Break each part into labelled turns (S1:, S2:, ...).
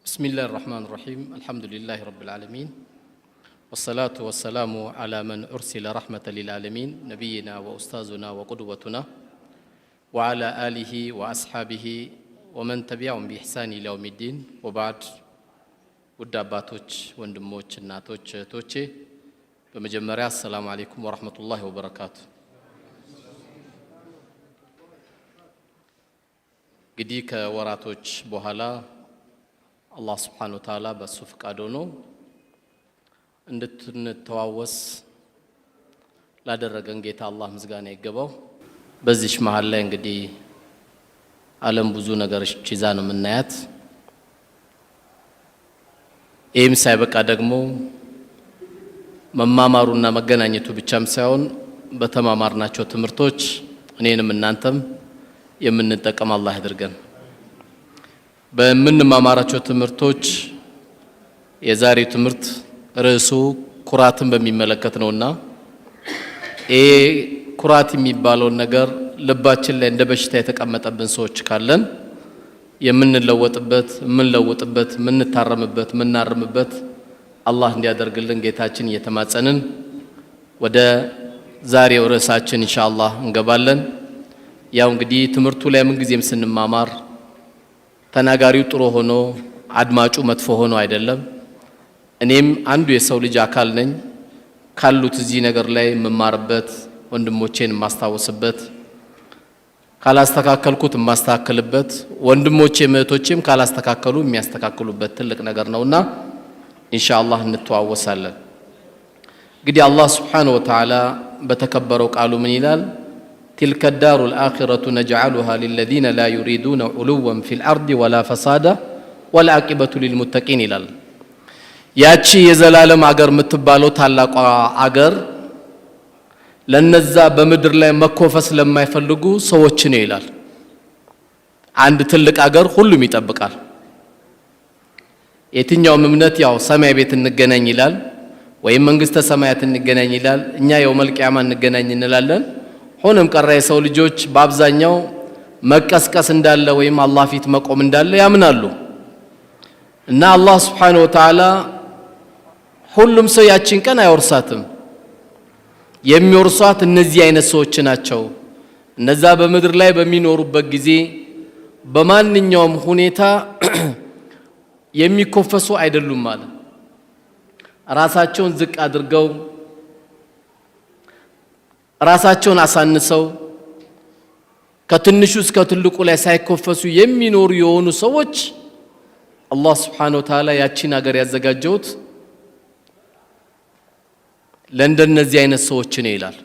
S1: بسم الله الرحمن الرحيم الحمد لله رب العالمين والصلاة والسلام على من أرسل رحمة للعالمين نبينا وأستاذنا وقدوتنا وعلى آله وأصحابه ومن تبعهم بإحسان إلى يوم الدين وبعد وداباتوች ወንድሞች እናቶች እህቶቼ በመጀመሪያ السلام عليكم ورحمة الله وبركاته እንግዲህ ከወራቶች በኋላ አላህ Subhanahu Wa Ta'ala በሱ ፍቃድ ሆኖ እንድንተዋወስ ላደረገን ጌታ አላህ ምስጋና ይገባው። በዚህ መሃል ላይ እንግዲህ ዓለም ብዙ ነገሮች ይዛ ነው የምናያት። ይህም ሳይበቃ ደግሞ መማማሩና መገናኘቱ ብቻም ሳይሆን በተማማርናቸው ትምህርቶች እኔንም እናንተም የምንጠቀም አላህ ያድርገን። በምንማማራቸው ትምህርቶች የዛሬ ትምህርት ርዕሱ ኩራትን በሚመለከት ነውና ይሄ ኩራት የሚባለው ነገር ልባችን ላይ እንደ በሽታ የተቀመጠብን ሰዎች ካለን የምንለወጥበት ምንታረምበት ምናርምበት አላህ እንዲያደርግልን ጌታችን እየተማጸንን ወደ ዛሬው ርዕሳችን ኢንሻአላህ እንገባለን። ያው እንግዲህ ትምህርቱ ላይ ምን ጊዜም ስንማማር ተናጋሪው ጥሩ ሆኖ አድማጩ መጥፎ ሆኖ አይደለም። እኔም አንዱ የሰው ልጅ አካል ነኝ። ካሉት እዚህ ነገር ላይ መማርበት ወንድሞቼን ማስታወስበት ካላስተካከልኩት ማስተካከልበት ወንድሞቼ እህቶቼም ካላስተካከሉ የሚያስተካክሉበት ትልቅ ነገር ነውና ኢንሻአላህ እንተዋወሳለን። እንግዲህ አላህ Subhanahu Wa Ta'ala በተከበረው ቃሉ ምን ይላል? تلك الدار الآخرة نجعلها للذين لا يريدون علوا في الأرض ولا فسادا والعاقبة للمتقين ይላል። ያቺ የዘላለም አገር የምትባለው ታላቋ አገር ለነዛ በመድር ላይ መኮፈስ ለማይፈልጉ ሰዎች ነው ይላል። አንድ ትልቅ አገር ሁሉም ይጠብቃል። የትኛውም እምነት ያው ሰማይ ቤት እንገናኝ ይላል ወይም መንግስተ ሰማያት እንገናኝ ይላል። እኛ የውመል ቂያማ እንገናኝ እንላለን። ሆነም ቀረ የሰው ልጆች በአብዛኛው መቀስቀስ እንዳለ ወይም አላህ ፊት መቆም እንዳለ ያምናሉ። እና አላህ Subhanahu Wa Ta'ala ሁሉም ሰው ያቺን ቀን አይወርሳትም። የሚወርሷት እነዚህ አይነት ሰዎች ናቸው። እነዛ በመድር ላይ በሚኖሩበት ጊዜ በማንኛውም ሁኔታ የሚኮፈሱ አይደሉም ማለት ራሳቸውን ዝቅ አድርገው ራሳቸውን አሳንሰው ከትንሹ እስከ ትልቁ ላይ ሳይኮፈሱ የሚኖሩ የሆኑ ሰዎች አላህ Subhanahu Wa Ta'ala ያቺን ሀገር ያዘጋጀውት ለእንደነዚህ አይነት ሰዎች ነው ይላል።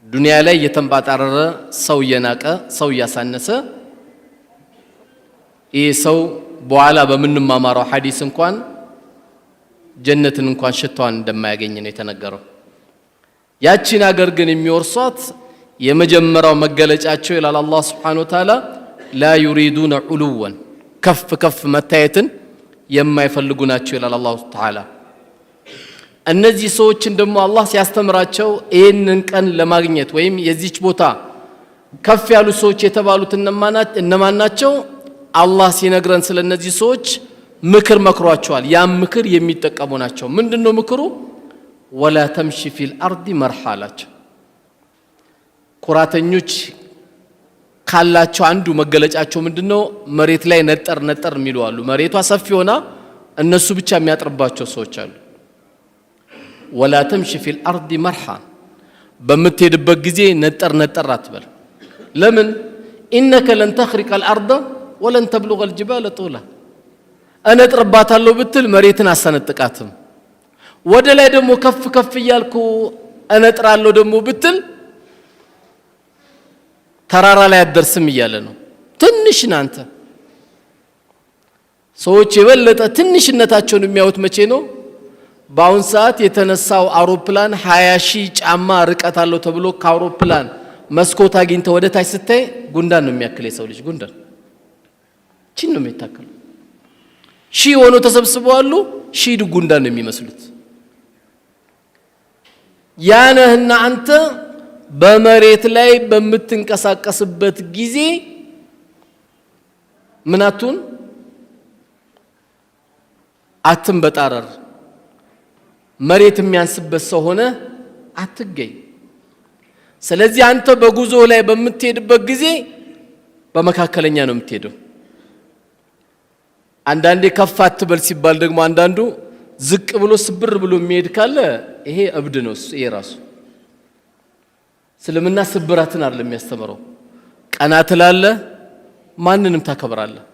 S1: ዱንያ ላይ የተንባጣረረ ሰው የናቀ ሰው ያሳነሰ ይህ ሰው በኋላ በምንማማረው ሐዲስ እንኳን ጀነትን እንኳን ሽታዋን እንደማያገኝ ነው የተነገረው። ያቺን ሀገር ግን የሚወርሷት የመጀመሪያው መገለጫቸው ይላል አላህ Subhanahu Wa Ta'ala لا يريدون علوا ከፍ መታየትን የማይፈልጉ ናቸው ይላል አላህ Ta'ala። እነዚህ ሰዎችን ደግሞ አላህ ሲያስተምራቸው ይሄንን ቀን ለማግኘት ወይም የዚች ቦታ ከፍ ያሉ ሰዎች የተባሉት እነማን ናቸው? አላህ ሲነግረን ስለነዚህ ሰዎች ምክር መክሯቸዋል። ያ ምክር የሚጠቀሙ ናቸው። ምንድነው ምክሩ? ولا تمشي في الارض مرحالة ኩራተኞች ካላቸው አንዱ መገለጫቸው ምንድነው? መሬት ላይ ነጠር የሚሉ አሉ። መሬቷ ሰፊ ሆና እነሱ ብቻ የሚያጥርባቸው ሰዎች አሉ። ولا تمشي في الارض مرحا በምትሄድበት ጊዜ ነጠር አትበል። ለምን? انك لن تخرق الارض ولن تبلغ الجبال طولا እነጥርባታለሁ ብትል መሬትን አሰነጥቃትም። ወደ ላይ ደግሞ ከፍ ይያልኩ እነጥራለሁ ደግሞ ብትል ተራራ ላይ አደርስም ይያለ ነው። ትንሽ ናንተ ሰዎች የበለጠ ትንሽነታቸውን የሚያዩት መቼ ነው? በአሁን ሰዓት የተነሳው አውሮፕላን 20,000 ጫማ ርቀት አለው ተብሎ ከአውሮፕላን መስኮት አግኝተ ወደ ታች ስታይ ጉንዳን ነው የሚያክል የሰው ልጅ ጉንዳን ቺን ነው የሚታከለው። ሺህ ሆኖ ተሰብስበው አሉ። ሺህ ጉንዳን ነው የሚመስሉት። ያነህና አንተ በመሬት ላይ በምትንቀሳቀስበት ጊዜ ምናቱን አትንበጣረር መሬት የሚያንስበት ሰው ሆነ አትገኝ ስለዚህ አንተ በጉዞ ላይ በምትሄድበት ጊዜ በመካከለኛ ነው የምትሄደው አንዳንዴ ከፍ አትበል ሲባል ደግሞ አንዳንዱ ዝቅ ብሎ ስብር ብሎ የሚሄድ ካለ ይሄ እብድ ነው ይሄ ራሱ ስለምና ስብራትን አይደለም የሚያስተምረው ቀና ትላለህ ማንንም ታከብራለህ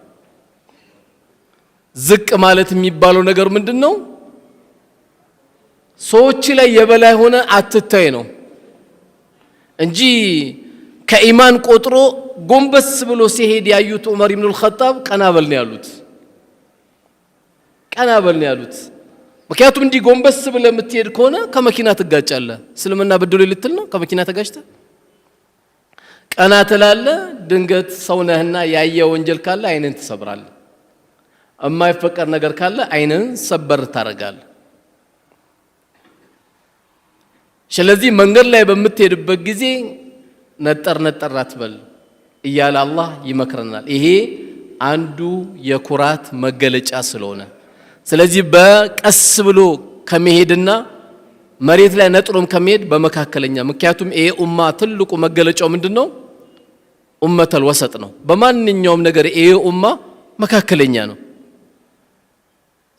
S1: ዝቅ ማለት የሚባለው ነገር ምንድነው ሰዎች ላይ የበላይ ሆነ አትታይ ነው እንጂ ከኢማን ቆጥሮ ጎንበስ ብሎ ሲሄድ ያዩት ዑመር ኢብኑ አልኸጣብ ቀናበል ነው ያሉት ቀናበል ነው ያሉት ምክንያቱም እንዲህ ጎንበስ ብለ የምትሄድ ከሆነ ከመኪና ትጋጫለህ ስለምና በድሎ ልትል ነው ከመኪና ተጋጭተህ ቀና ትላለህ ድንገት ሰውነህና ያየ ወንጀል ካለ አይነን ትሰብራለህ የማይፈቀር ነገር ካለ አይነን ሰበር ታረጋለህ ስለዚህ መንገድ ላይ በምትሄድበት ጊዜ ነጠር ነጠር አትበል እያለ አላህ ይመክረናል ይሄ አንዱ የኩራት መገለጫ ስለሆነ ስለዚህ በቀስ ብሎ ከመሄድና መሬት ላይ ነጥሮም ከመሄድ በመካከለኛ ምክንያቱም ይሄ ኡማ ትልቁ መገለጫው ምንድነው ኡመተል ወሰጥ ነው በማንኛውም ነገር ይሄ ኡማ መካከለኛ ነው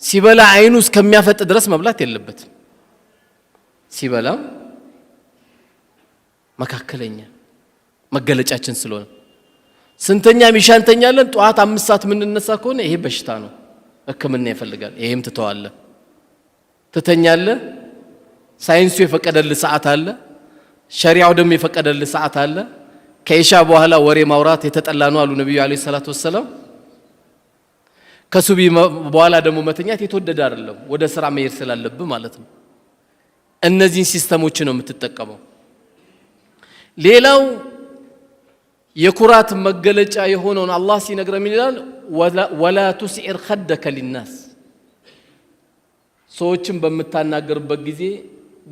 S1: ሲበላ አይኑ እስከሚያፈጥ ድረስ መብላት የለበትም ሲበላ መካከለኛ መገለጫችን ስለሆነ ስንተኛ ሚሻንተኛለን ጧት 5 ሰዓት ምን እንነሳ ከሆነ ይሄ በሽታ ነው ህክምና ይፈልጋል ይሄም ትተዋለ ትተኛለ ሳይንሱ የፈቀደልህ ሰዓት አለ ሸሪዓው ደግሞ የፈቀደልህ ሰዓት አለ ከኢሻ በኋላ ወሬ ማውራት የተጠላ ነው አሉ ነብዩ አለይሂ ሰላቱ ወሰለም ከሱቢ በኋላ ደግሞ መተኛት የተወደደ አይደለም ወደ ስራ መሄድ ስላለብህ ማለት ነው እነዚህን ሲስተሞች ነው የምትጠቀመው ሌላው የኩራት መገለጫ የሆነውን አላህ ሲነግረን ምን ይላል ወላ ቱስኢር خدك للناس ሰዎችን በመታናገርበት ጊዜ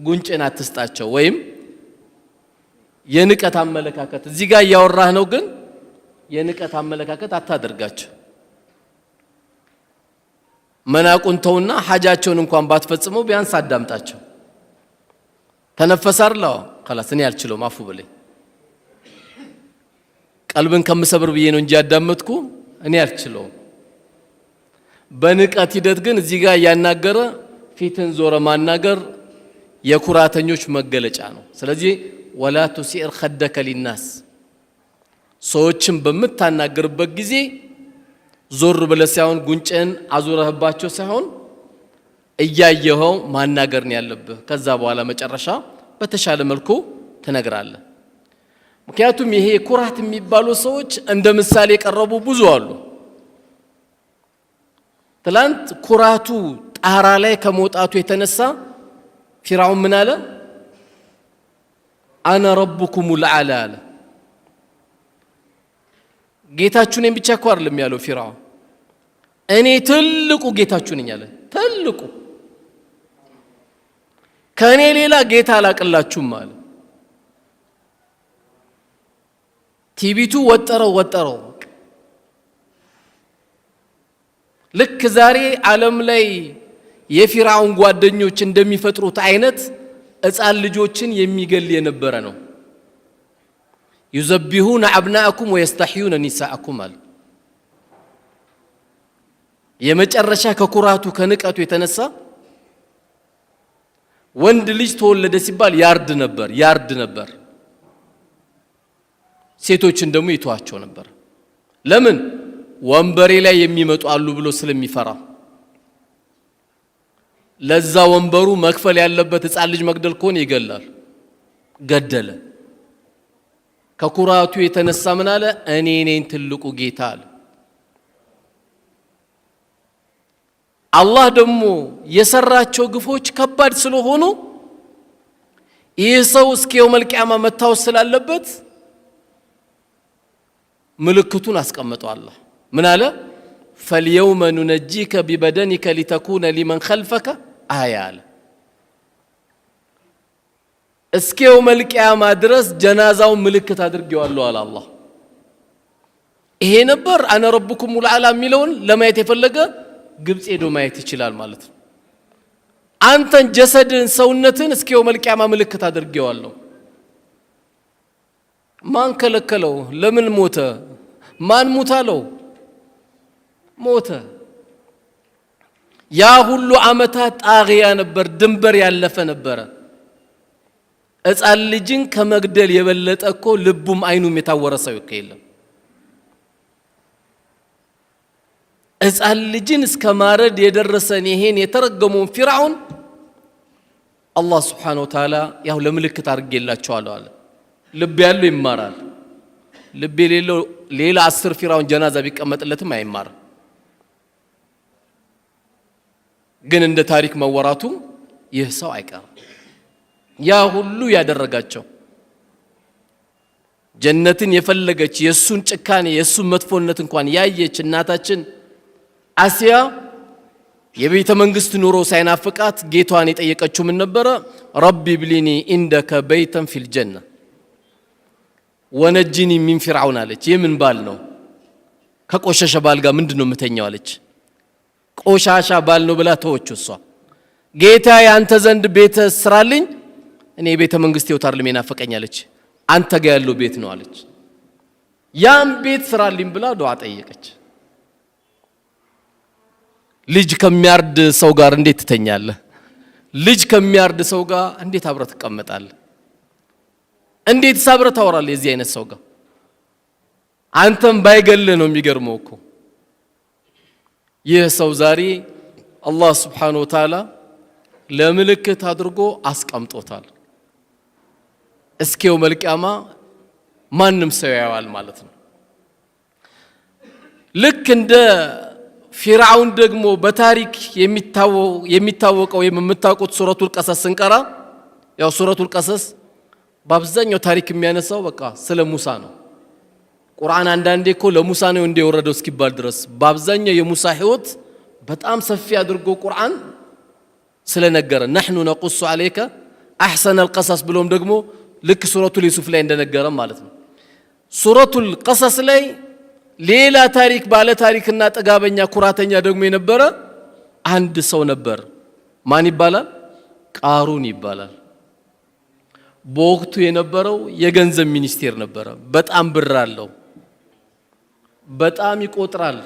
S1: ጉንጭን አትስጣቸው ወይም የንቀት አመለካከት እዚህ ጋር ያወራህ ነው ግን የንቀት አመለካከት አታደርጋቸው መናቁን ተውና ሐጃቸውን እንኳን ባትፈጽመው ቢያንስ አዳምጣቸው ተነፈሳርላው خلاص እኔ አልችለውም አፉ በለኝ ቀልብን ከምሰብር ብዬ ነው እንጂ ያዳመጥኩ እኔ አልችለውም በንቀት ሂደት ግን እዚህ ጋር ያናገረ ፊትን ዞረ ማናገር የኩራተኞች መገለጫ ነው ስለዚህ ولا تسئر خدك للناس ሰዎችን በመታናገርበት ጊዜ ዞር ብለህ ሳይሆን ጉንጭን አዙረህባቸው ሳይሆን እያየኸው ማናገር ነው ያለብህ ከዛ በኋላ መጨረሻ በተሻለ መልኩ ተነግራለህ ምክንያቱም ይሄ ኩራት የሚባሉ ሰዎች እንደ ምሳሌ የቀረቡ ብዙ አሉ ትላንት ኩራቱ ጣራ ላይ ከመውጣቱ የተነሳ ፊርዓውን ምን አለ አና ረብኩሙል አዕላ አለ ጌታችሁ ነኝ ብቻ እኮ አይደለም ያለው ፊርዓውን እኔ ትልቁ ጌታችሁ ነኝ አለ ትልቁ ከኔ ሌላ ጌታ አላቀላችሁም አለ ቲቢቱ ወጠረው ልክ ዛሬ ዓለም ላይ የፊርዓውን ጓደኞች እንደሚፈጥሩት አይነት ሕፃን ልጆችን የሚገል የነበረ ነው يذبحون أبناءكم ويستحيون نساءكم አለ የመጨረሻ ከኩራቱ ከንቀቱ የተነሳ ወንድ ልጅ ተወለደ ሲባል ያርድ ነበር ሴቶችን ደግሞ ይተዋቸው ነበር ለምን ወንበሬ ላይ የሚመጡ አሉ ብሎ ስለሚፈራ ለዛ ወንበሩ መክፈል ያለበት ሕፃን ልጅ መግደል ከሆነ ይገላል ገደለ ከኩራቱ የተነሳ ምን አለ እኔ ነኝ ትልቁ ጌታ አለ አላህ ደግሞ የሰራቸው ግፎች ከባድ ስለሆኑ ይህ ሰው እስከ የውመል ቂያማ መታወስ ስላለበት ምልክቱን አስቀምጠው አላህ ምን አለ فاليوم ننجيك ببدنك لتكون لمن خلفك آية እስከ የውመል ቂያማ ድረስ ጀናዛው ምልክት አድርጌዋለሁ አለ አላህ ይሄ ነበር አነ ረብኩሙል አዕላ የሚለውን ለማየት የፈለገ ግብጽ ሄዶ ማየት ይችላል ማለት ነው። አንተን ጀሰድን ሰውነትን እስከ የውመል ቂያማ ምልክት አድርጌዋለሁ። ማን ከለከለው? ለምን ሞተ? ማን ሙታለው? ሞተ። ያ ሁሉ አመታት ጣጊያ ነበር፣ ድንበር ያለፈ ነበር። ሕፃን ልጅን ከመግደል የበለጠ እኮ ልቡም አይኑም የታወረ ሰው የለም። ሕፃን ልጅን እስከ ማረድ የደረሰን ይሄን የተረገመውን ፊርዓውን አላህ ሱብሓነሁ ወተዓላ ያው ለምልክት አድርጌላቸዋለሁ አለ። ልብ ያለው ይማራል። ልብ የሌለው ሌላ 10 ፊርዓውን ጀናዛ ቢቀመጥለትም አይማርም። ግን እንደ ታሪክ መወራቱ ይህ ሰው አይቀርም። ያ ሁሉ ያደረጋቸው ጀነትን የፈለገች የሱን ጭካኔ የሱን መጥፎነት እንኳን ያየች እናታችን አሲያ የቤተ መንግስት ኑሮ ሳይናፍቃት ጌቷን የጠየቀችው ምን ነበረ? ረቢ ብሊኒ ኢንደከ በይተን ፊል ጀነ ወነጅኒ ሚን ፊርዓውን አለች። የምን ባል ነው? ከቆሻሻ ባል ጋር ምንድነው የምተኛው አለች። ቆሻሻ ባል ነው ብላ ተወችው። እሷ ጌታ ያንተ ዘንድ ቤት ስራልኝ፣ እኔ ቤተ መንግስት ይወታርልም የናፈቀኛለች፣ አንተ ጋር ያለው ቤት ነው አለች። ያን ቤት ስራልኝ ብላ ዱዓ ጠየቀች። ልጅ ከሚያርድ ሰው ጋር እንዴት ትተኛለህ? ልጅ ከሚያርድ ሰው ጋር እንዴት አብረህ ትቀመጣለህ? እንዴት አብረህ ታወራለህ የዚህ አይነት ሰው ጋር? አንተም ባይገልህ ነው የሚገርመው እኮ። ይህ ሰው ዛሬ አላህ ሱብሓነሁ ወተዓላ ለምልክት አድርጎ አስቀምጦታል። እስከ የውመል ቂያማ ማንም ሰው ያየዋል ማለት ነው። ልክ እንደ ፊርዓውን ደግሞ በታሪክ የሚታወቀው የምታውቁት ሱረቱል ቀሰስ ስንቀራ፣ ያው ሱረቱል ቀሰስ በአብዛኛው ታሪክ የሚያነሳው በቃ ስለ ሙሳ ነው። ቁርአን አንዳንዴ እኮ ለሙሳ ነው እንደወረደው እስኪባል ድረስ በአብዛኛው የሙሳ ህይወት በጣም ሰፊ አድርጎ ቁርአን ስለነገረ ነህኑ ነቁሱ አለይከ አህሰነል ቀሰስ ብሎም ደግሞ ልክ ሱረቱል ዩሱፍ ላይ እንደነገረ ማለት ነው። ሱረቱል ቀሰስ ላይ ሌላ ታሪክ ባለ ታሪክና ጥጋበኛ ኩራተኛ ደግሞ የነበረ አንድ ሰው ነበር። ማን ይባላል? ቃሩን ይባላል። በወቅቱ የነበረው የገንዘብ ሚኒስቴር ነበረ። በጣም ብር አለው፣ በጣም ይቆጥራል።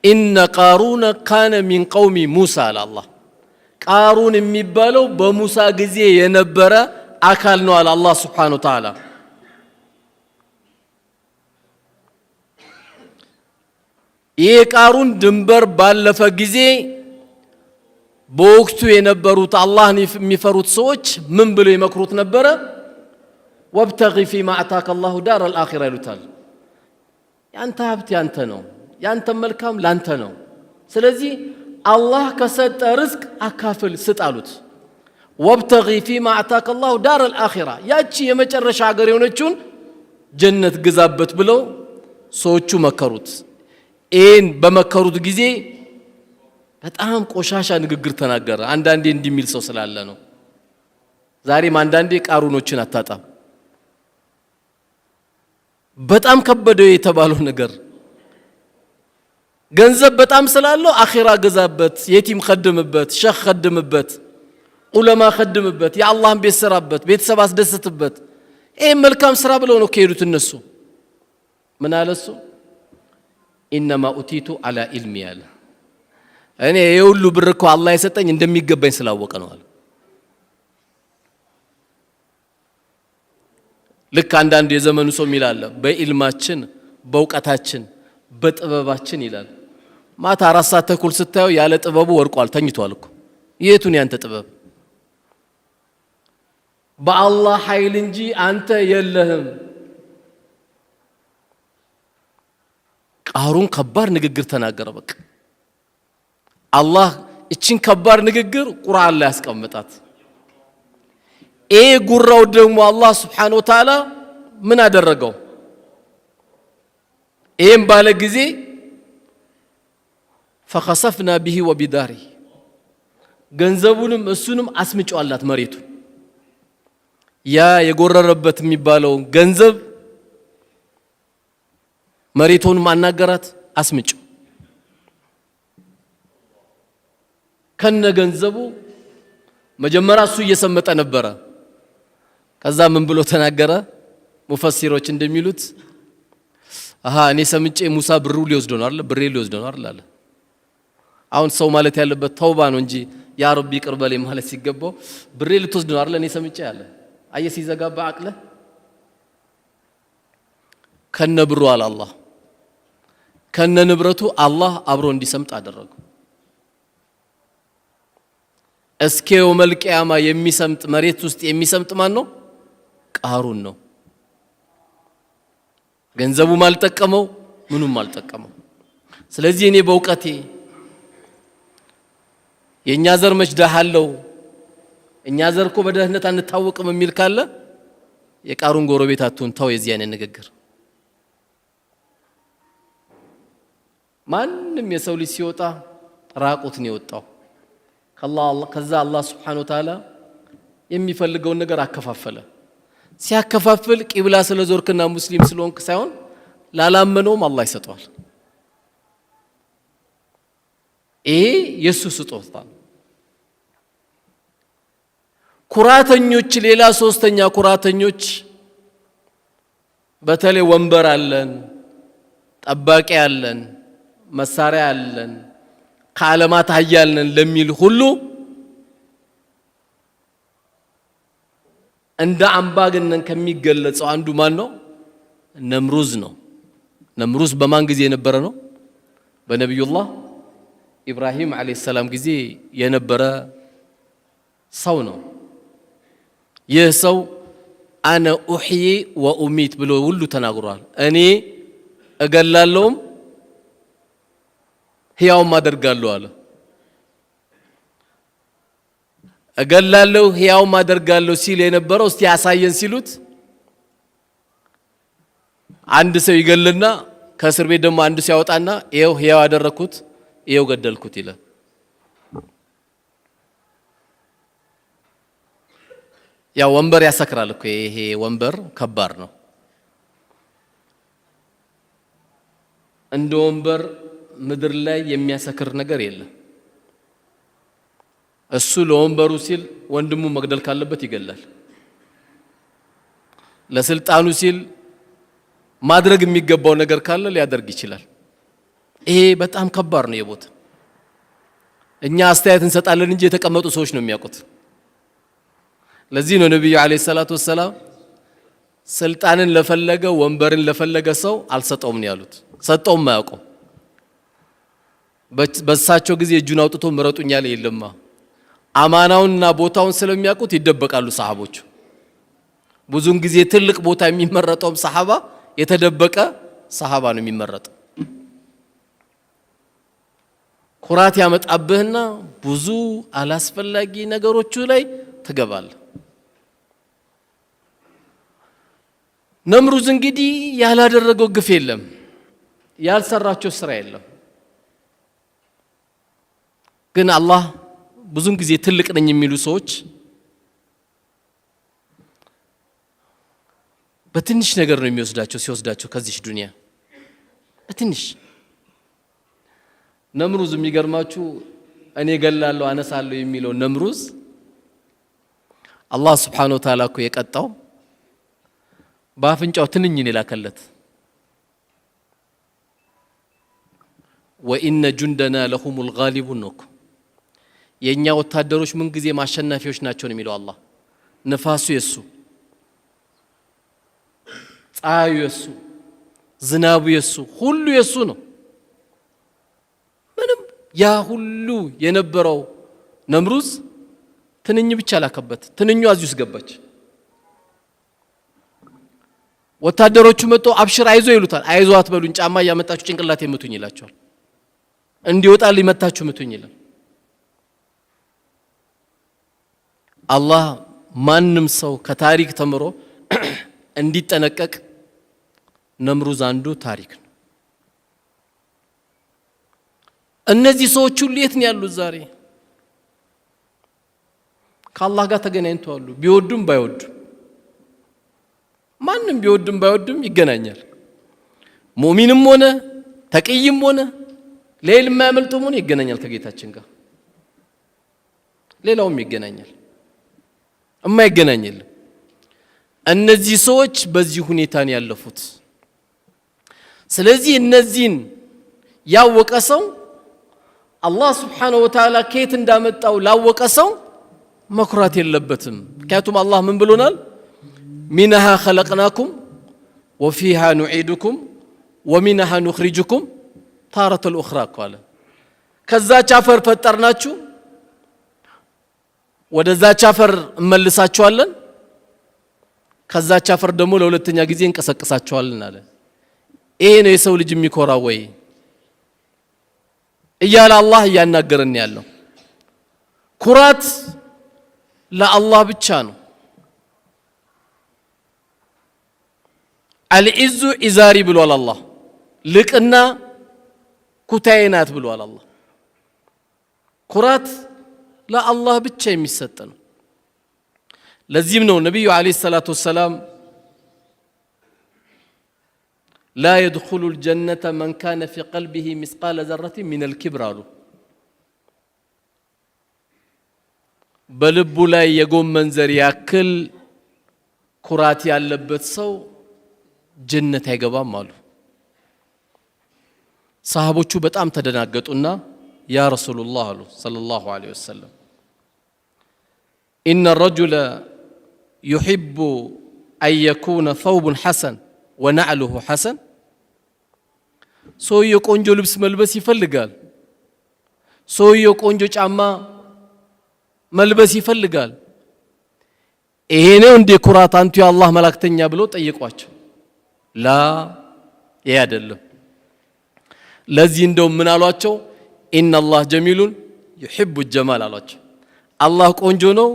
S1: ኢነ ቃሩን ካነ ሚን ቀውሚ ሙሳ አላህ። ቃሩን የሚባለው በሙሳ ጊዜ የነበረ አካል ነው አለ አላህ ሱብሓነሁ ወተዓላ። ይህ ቃሩን ድንበር ባለፈ ጊዜ በወቅቱ የነበሩት አላህን የሚፈሩት ሰዎች ምን ብለው ይመክሩት ነበረ? ወብተጊ ፊማ አታከ አላሁ ዳረል አኺራ ይሉታል። ያንተ ሀብት ያንተ ነው፣ ያንተ መልካም ላንተ ነው። ስለዚህ አላህ ከሰጠ ርዝቅ አካፍል ስጥ አሉት። ወብተጊ ፊማ አታከ አላሁ ዳረል አኺራ፣ ያቺ የመጨረሻ ሀገር የሆነችውን ጀነት ግዛበት ብለው ሰዎቹ መከሩት። ይህን በመከሩት ጊዜ በጣም ቆሻሻ ንግግር ተናገረ። አንዳንዴ እንዲሚል ሰው ስላለ ነው። ዛሬም አንዳንዴ ቃሩኖችን አታጣም። በጣም ከበደው የተባለው ነገር ገንዘብ በጣም ስላለው አኺራ ገዛበት፣ የቲም ኸድምበት፣ ሸኽ ኸድምበት፣ ዑለማ ኸድምበት፣ የአላህን ቤት ስራበት፣ ቤተሰብ አስደስትበት። ይሄ መልካም ስራ ብለው ነው ከሄዱት እነሱ። ምን አለ እሱ? ኢነማ ኡቲቱ አላ ኢልሚ አለ። እኔ የሁሉ ብር እኮ አላህ የሰጠኝ እንደሚገባኝ ስላወቀ ነው አለ። ልክ አንዳንድ የዘመኑ ሰው ይላል በኢልማችን፣ በእውቀታችን፣ በጥበባችን ይላል። ማታ 4 ሰዓት ተኩል ስታየው ያለ ጥበቡ ወርቋል፣ ተኝቷል እኮ። የቱን ያንተ ጥበብ? በአላህ ኃይል እንጂ አንተ የለህም። ቃሩን ከባድ ንግግር ተናገረ። በቃ አላህ እቺን ከባድ ንግግር ቁርአን ላይ ያስቀምጣት። ጉራው ደግሞ አላህ ሱብሓነሁ ወተዓላ ምን አደረገው? ይህም ባለ ጊዜ ፈኸሰፍና ቢሂ ወቢዳሪ፣ ገንዘቡንም እሱንም አስምጫዋላት መሬቱ። ያ የጎረረበት የሚባለው ገንዘብ መሬቱንም አናገራት፣ አስምጩ ከነ ገንዘቡ መጀመሪያ እሱ እየሰመጠ ነበረ ከዛ ምን ብሎ ተናገረ ሙፈሲሮች እንደሚሉት እኔ ሰምጬ ሙሳ ብሩ ሊወስድ ነው አይደል ብሬ ሊወስድ ነው አይደል አለ አሁን ሰው ማለት ያለበት ተውባ ነው እንጂ ያ ረቢ ቅርበሌ ማለት ሲገባው ብሬ ልትወስድ ነው አይደል እኔ ሰምጬ ያለ አየ ሲዘጋባ አቅለ ከነ ብሩ አለ አላህ ከነ ንብረቱ አላህ አብሮ እንዲሰምጥ አደረገው እስከ የውመል ቂያማ የሚሰምጥ መሬት ውስጥ የሚሰምጥ ማን ነው ቃሩን ነው ገንዘቡ ማልጠቀመው ምኑም ማልጠቀመው ስለዚህ እኔ በእውቀቴ የኛ ዘር መጅዳሃለው እኛ ዘር እኮ በደህነት አንታወቅም የሚል ካለ የቃሩን ጎረቤት አትሁን ተው የዚህ አይነት ንግግር ማንንም የሰው ልጅ ሲወጣ ራቁት ነው የወጣው ከዛ አላህ Subhanahu Wa Ta'ala የሚፈልገው ነገር አከፋፈለ ሲያከፋፍል ቂብላ ስለዞርክና ሙስሊም ስለሆንክ ሳይሆን ላላመነውም አላህ ይሰጠዋል ይሄ ኢየሱስ ስጦታ ኩራተኞች ሌላ ሶስተኛ ኩራተኞች በተለይ ወንበር አለን ጠባቂ አለን መሳሪያ አለን ከዓለማት ሀያልነን ለሚል ሁሉ እንደ አምባገነን ከሚገለጸው አንዱ ማን ነው ነምሩዝ ነው ነምሩዝ በማን ጊዜ የነበረ ነው በነብዩላህ ኢብራሂም አለይሂ ሰላም ጊዜ የነበረ ሰው ነው ይህ ሰው አነ ኡህይ ወኡሚት ብሎ ሁሉ ተናግሯል እኔ እገላለሁም ሕያው ማደርጋለሁ አለ እገላለሁ ሕያው ማደርጋለሁ ሲል የነበረው እስቲ ያሳየን ሲሉት አንድ ሰው ይገልና ከእስር ቤት ደግሞ አንድ ሰው ያወጣና ይሄው ሕያው አደረኩት ይሄው ገደልኩት ይላል ያ ወንበር ያሰክራል እኮ ይሄ ወንበር ከባድ ነው እንደ ወንበር ምድር ላይ የሚያሰክር ነገር የለም እሱ ለወንበሩ ሲል ወንድሙ መግደል ካለበት ይገላል ለስልጣኑ ሲል ማድረግ የሚገባው ነገር ካለ ሊያደርግ ይችላል ይሄ በጣም ከባድ ነው የቦታ እኛ አስተያየት እንሰጣለን እንጂ የተቀመጡ ሰዎች ነው የሚያውቁት ለዚህ ነው ነብዩ አለይሂ ሰላቱ ወሰለም ስልጣንን ለፈለገ ወንበርን ለፈለገ ሰው አልሰጠውም ነው ያሉት ሰጠውም ማያውቀው በሳቸው ጊዜ እጁን አውጥቶ ምረጡኛል የለማ አማናውንና ቦታውን ስለሚያውቁት ይደበቃሉ ሰሃቦቹ ብዙን ጊዜ ትልቅ ቦታ የሚመረጠው ሰሃባ የተደበቀ ሰሃባ ነው የሚመረጠው ኩራት ያመጣብህና ብዙ አላስፈላጊ ነገሮች ላይ ተገባል ነምሩዝ እንግዲህ ያላደረገው ግፍ የለም ያልሰራቸው ስራ የለም ግን አላህ ብዙን ጊዜ ትልቅ ነኝ የሚሉ ሰዎች በትንሽ ነገር ነው የሚወስዳቸው ሲወስዳቸው ከዚህ ዱንያ በትንሽ ነምሩዝ የሚገርማችሁ እኔ ገላለሁ አነሳለሁ የሚለው ነምሩዝ አላህ Subhanahu Wa Ta'ala እኮ የቀጣው በአፍንጫው ትንኝን ይላከለት ወኢነ ጁንደና ለሁሙል ጋሊቡን ነው የኛ ወታደሮች ምን ጊዜ ማሸናፊዎች ናቸው ነው የሚለው አላህ ነፋሱ የሱ ፀሐዩ የሱ ዝናቡ የሱ ሁሉ የሱ ነው ምንም ያ ሁሉ የነበረው ነምሩዝ ትንኝ ብቻ ላከበት ትንኙ አዚውስ ገባች ወታደሮቹ መጥቶ አብሽር አይዞ ይሉታል አይዞ አትበሉኝ ጫማ ያመጣችሁ ጭንቅላት የምቱኝ ይላቸዋል እንዲወጣል ይመታችሁ ምቱኝ ይላል አላህ ማንም ሰው ከታሪክ ተምሮ እንዲጠነቀቅ ነምሩዝ አንዱ ታሪክ ነው እነዚህ ሰዎች ሁሉ የት ነው ያሉት ዛሬ ከአላህ ጋር ተገናኝተዋል ቢወዱም ባይወዱም ማንም ቢወድም ባይወድም ይገናኛል ሙእሚንም ሆነ ተቅይም ሆነ ሌል የማያመልጠውም ሆነ ይገናኛል ከጌታችን ጋር። ሌላውም ይገናኛል፣ የማይገናኝ የለም። እነዚህ ሰዎች በዚህ ሁኔታ ነው ያለፉት። ስለዚህ እነዚህን ያወቀ ሰው አላህ Subhanahu Wa Ta'ala ከየት እንዳመጣው ላወቀ ሰው መኩራት የለበትም። ምክንያቱም አላህ ምን ብሎናል? ሚንሃ ኸለቅናኩም ወፊሃ ኑዒዱኩም ወሚንሃ ኑኽሪጁኩም ታረተል ኡኽራ ቃለ። ከዛች አፈር ፈጠርናችሁ ወደዛች አፈር እንመልሳችኋለን፣ ከዛች አፈር ደግሞ ለሁለተኛ ጊዜ እንቀሰቅሳችኋለን አለ። ይሄ ነው የሰው ልጅ የሚኮራው ወይ እያለ አላህ እያናገረን ያለው። ኩራት ለአላህ ብቻ ነው። አልዒዙ ኢዛሪ ብሏል አላህ። ልቅና ኩታዬ ናት ብሏል አላህ። ኩራት ለአላህ ብቻ የሚሰጥ ነው። ለዚህም ነው ነቢዩ ዓለይሂ ሰላቱ ወሰላም ላ የድኹሉ ልጀነተ መን ካነ ፊ ቀልቢሂ ሚስቃለ ዘረቲን ሚነል ኪብር አሉ። በልቡ ላይ የጎመን ዘር ያክል ኩራት ያለበት ሰው ጀነት አይገባም አሉ። ሰሃቦቹ በጣም ተደናገጡና ያ ረሱሉላህ አሉ ሰለላሁ ዐለይሂ ወሰለም ኢነ ረጁለ ዩሒቡ አን የኩነ ተውቡን ሐሰን ወነዕሉሁ ሐሰን። ሰውየው ቆንጆ ልብስ መልበስ ይፈልጋል። ሰውየው ቆንጆ ጫማ መልበስ ይፈልጋል። ይሄ ነው እንደ ኩራት አንቱ የአላህ መላእክተኛ ብለው ጠየቋቸው። ላ ይሄ አይደለም። ለዚህ እንደው ምን አሏቸው? ኢነላህ ጀሚሉን ዩሒቡ ጀማል አሏቸው። አላህ ቆንጆ ነው፣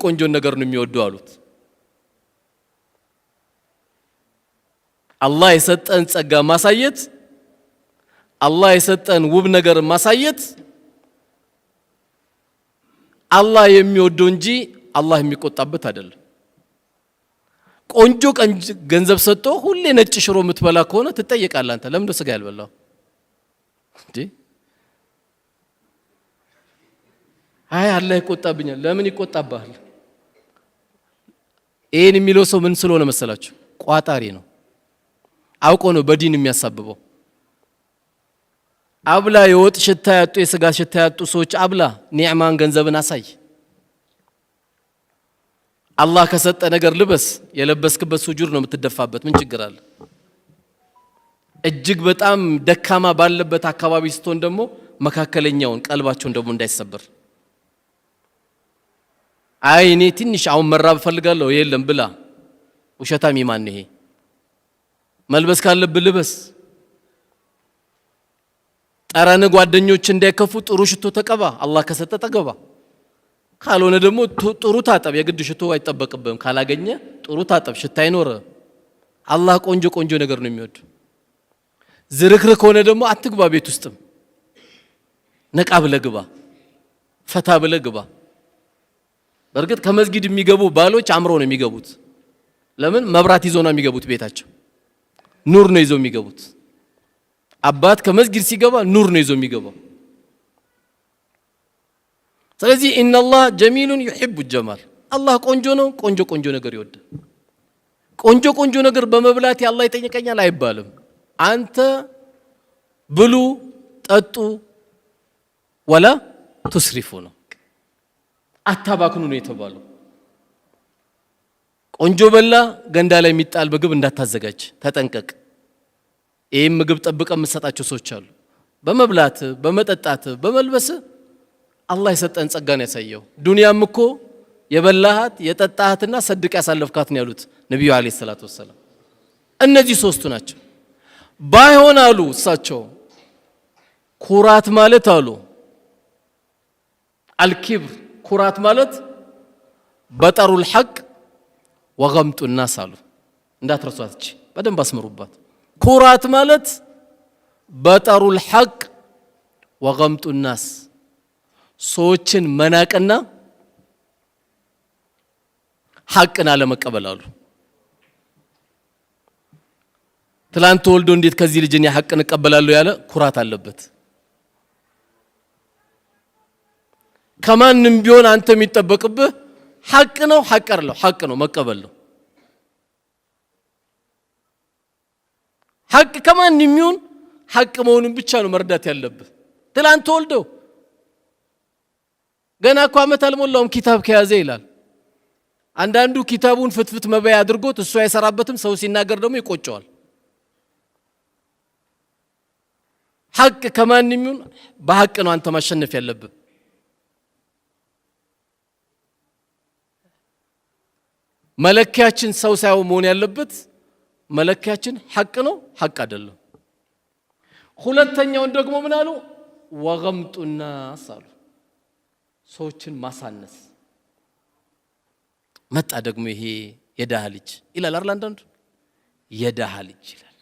S1: ቆንጆ ነገር ነው የሚወደው አሉት። አላህ የሰጠን ጸጋ ማሳየት፣ አላህ የሰጠን ውብ ነገር ማሳየት አላህ የሚወደው እንጂ አላህ የሚቆጣበት አይደለም። ቆንጆ ገንዘብ ሰጥቶ ሁሌ ነጭ ሽሮ የምትበላ ከሆነ ትጠየቃለህ። አንተ ለምን ስጋ ያልበላው እንዴ? አይ አላህ ይቆጣብኛል። ለምን ይቆጣብሃል? ይሄን የሚለው ሰው ምን ስለሆነ መሰላችሁ? ቋጣሪ ነው። አውቆ ነው በዲን የሚያሳብበው። አብላ የወጥ ሽታ ያጡ የስጋ ሽታ ያጡ ሰዎች አብላ፣ ኒዕማን ገንዘብን አሳይ። አላህ ከሰጠ ነገር ልበስ። የለበስክበት ሱጁድ ነው የምትደፋበት። ምን ችግር አለ? እጅግ በጣም ደካማ ባለበት አካባቢ ስትሆን ደግሞ መካከለኛውን ቀልባቸውን ደግሞ እንዳይሰበር። አይ እኔ ትንሽ አሁን መራብ ፈልጋለሁ፣ የለም ብላ። ውሸታም ይማን ይሄ። መልበስ ካለብህ ልበስ። ጠረን ጓደኞች እንዳይከፉ ጥሩ ሽቶ ተቀባ። አላህ ከሰጠ ተገባ። ካልሆነ ደግሞ ጥሩ ታጠብ። የግድ ሽቶ አይጠበቅብህም። ካላገኘ ጥሩ ታጠብ፣ ሽታ አይኖር። አላህ ቆንጆ ነገር ነው የሚወድ። ዝርክርክ ከሆነ ደግሞ አትግባ። ቤት ውስጥም ነቃ ብለህ ግባ፣ ፈታ ብለህ ግባ። በእርግጥ ከመስጊድ የሚገቡ ባሎች አምረው ነው የሚገቡት። ለምን? መብራት ይዘው ነው የሚገቡት። ቤታቸው ኑር ነው ይዘው የሚገቡት። አባት ከመስጊድ ሲገባ ኑር ነው ይዘው የሚገባው። ስለዚህ ኢነላህ ጀሚሉን ዩሒቡ ጀማል። አላህ ቆንጆ ነው፣ ቆንጆ ነገር ይወዳል። ቆንጆ ነገር በመብላት አላህ ይጠይቀኛል አይባልም። አንተ ብሉ ጠጡ ወላ ትስሪፉ ነው፣ አታባክኑ ነው የተባለው። ቆንጆ በላ ገንዳ ላይ የሚጣል ምግብ እንዳታዘጋጅ ተጠንቀቅ። ይህም ምግብ ጠብቀው የምትሰጣቸው ሰዎች አሉ። በመብላት በመጠጣት በመልበስ አላህ የሰጠን ጸጋን ያሳየው። ዱንያም እኮ የበላሃት የጠጣሃትና ሰድቅ ያሳለፍካት ነው ያሉት ነብዩ አለይሂ ሰላቱ ወሰለም። እነዚህ ሶስቱ ናቸው። ባይሆን አሉ እሳቸው ኩራት ማለት አሉ አልኪብር፣ ኩራት ማለት በጠሩል ሐቅ ወገምጡ الناس አሉ። እንዳትረሷት፣ በደንብ አስምሩባት። ኩራት ማለት በጠሩል ሐቅ ወገምጡ الناس፣ ሰዎችን መናቅና ሐቅን አለመቀበል አሉ። ትላንት ወልዶ እንዴት ከዚህ ልጅ እኔ ሐቅን እቀበላለሁ ያለ ኩራት አለበት። ከማንም ቢሆን አንተ የሚጠበቅብህ ሐቅ ነው ሐቅ ነው መቀበል ነው። ሐቅ ከማንም ይሁን ሐቅ መሆኑን ብቻ ነው መርዳት ያለብህ። ትላንት ወልዶ ገና እኮ ዓመት አልሞላውም ኪታብ ከያዘ ይላል። አንዳንዱ ኪታቡን ፍትፍት መበያ አድርጎት እሱ አይሰራበትም፣ ሰው ሲናገር ደግሞ ይቆጨዋል። ሐቅ ከማንም ይሁን በሐቅ ነው አንተ ማሸነፍ ያለብህ። መለኪያችን ሰው ሳይሆን መሆን ያለበት መለኪያችን ሐቅ ነው ሐቅ አይደለም። ሁለተኛውን ደግሞ ምን አሉ? ወገምጡ الناس አሉ፣ ሰዎችን ማሳነስ መጣ። ደግሞ ይሄ የደሃ ልጅ ይላል አይደል? አንዳንዱ የደሃ ልጅ ይላል።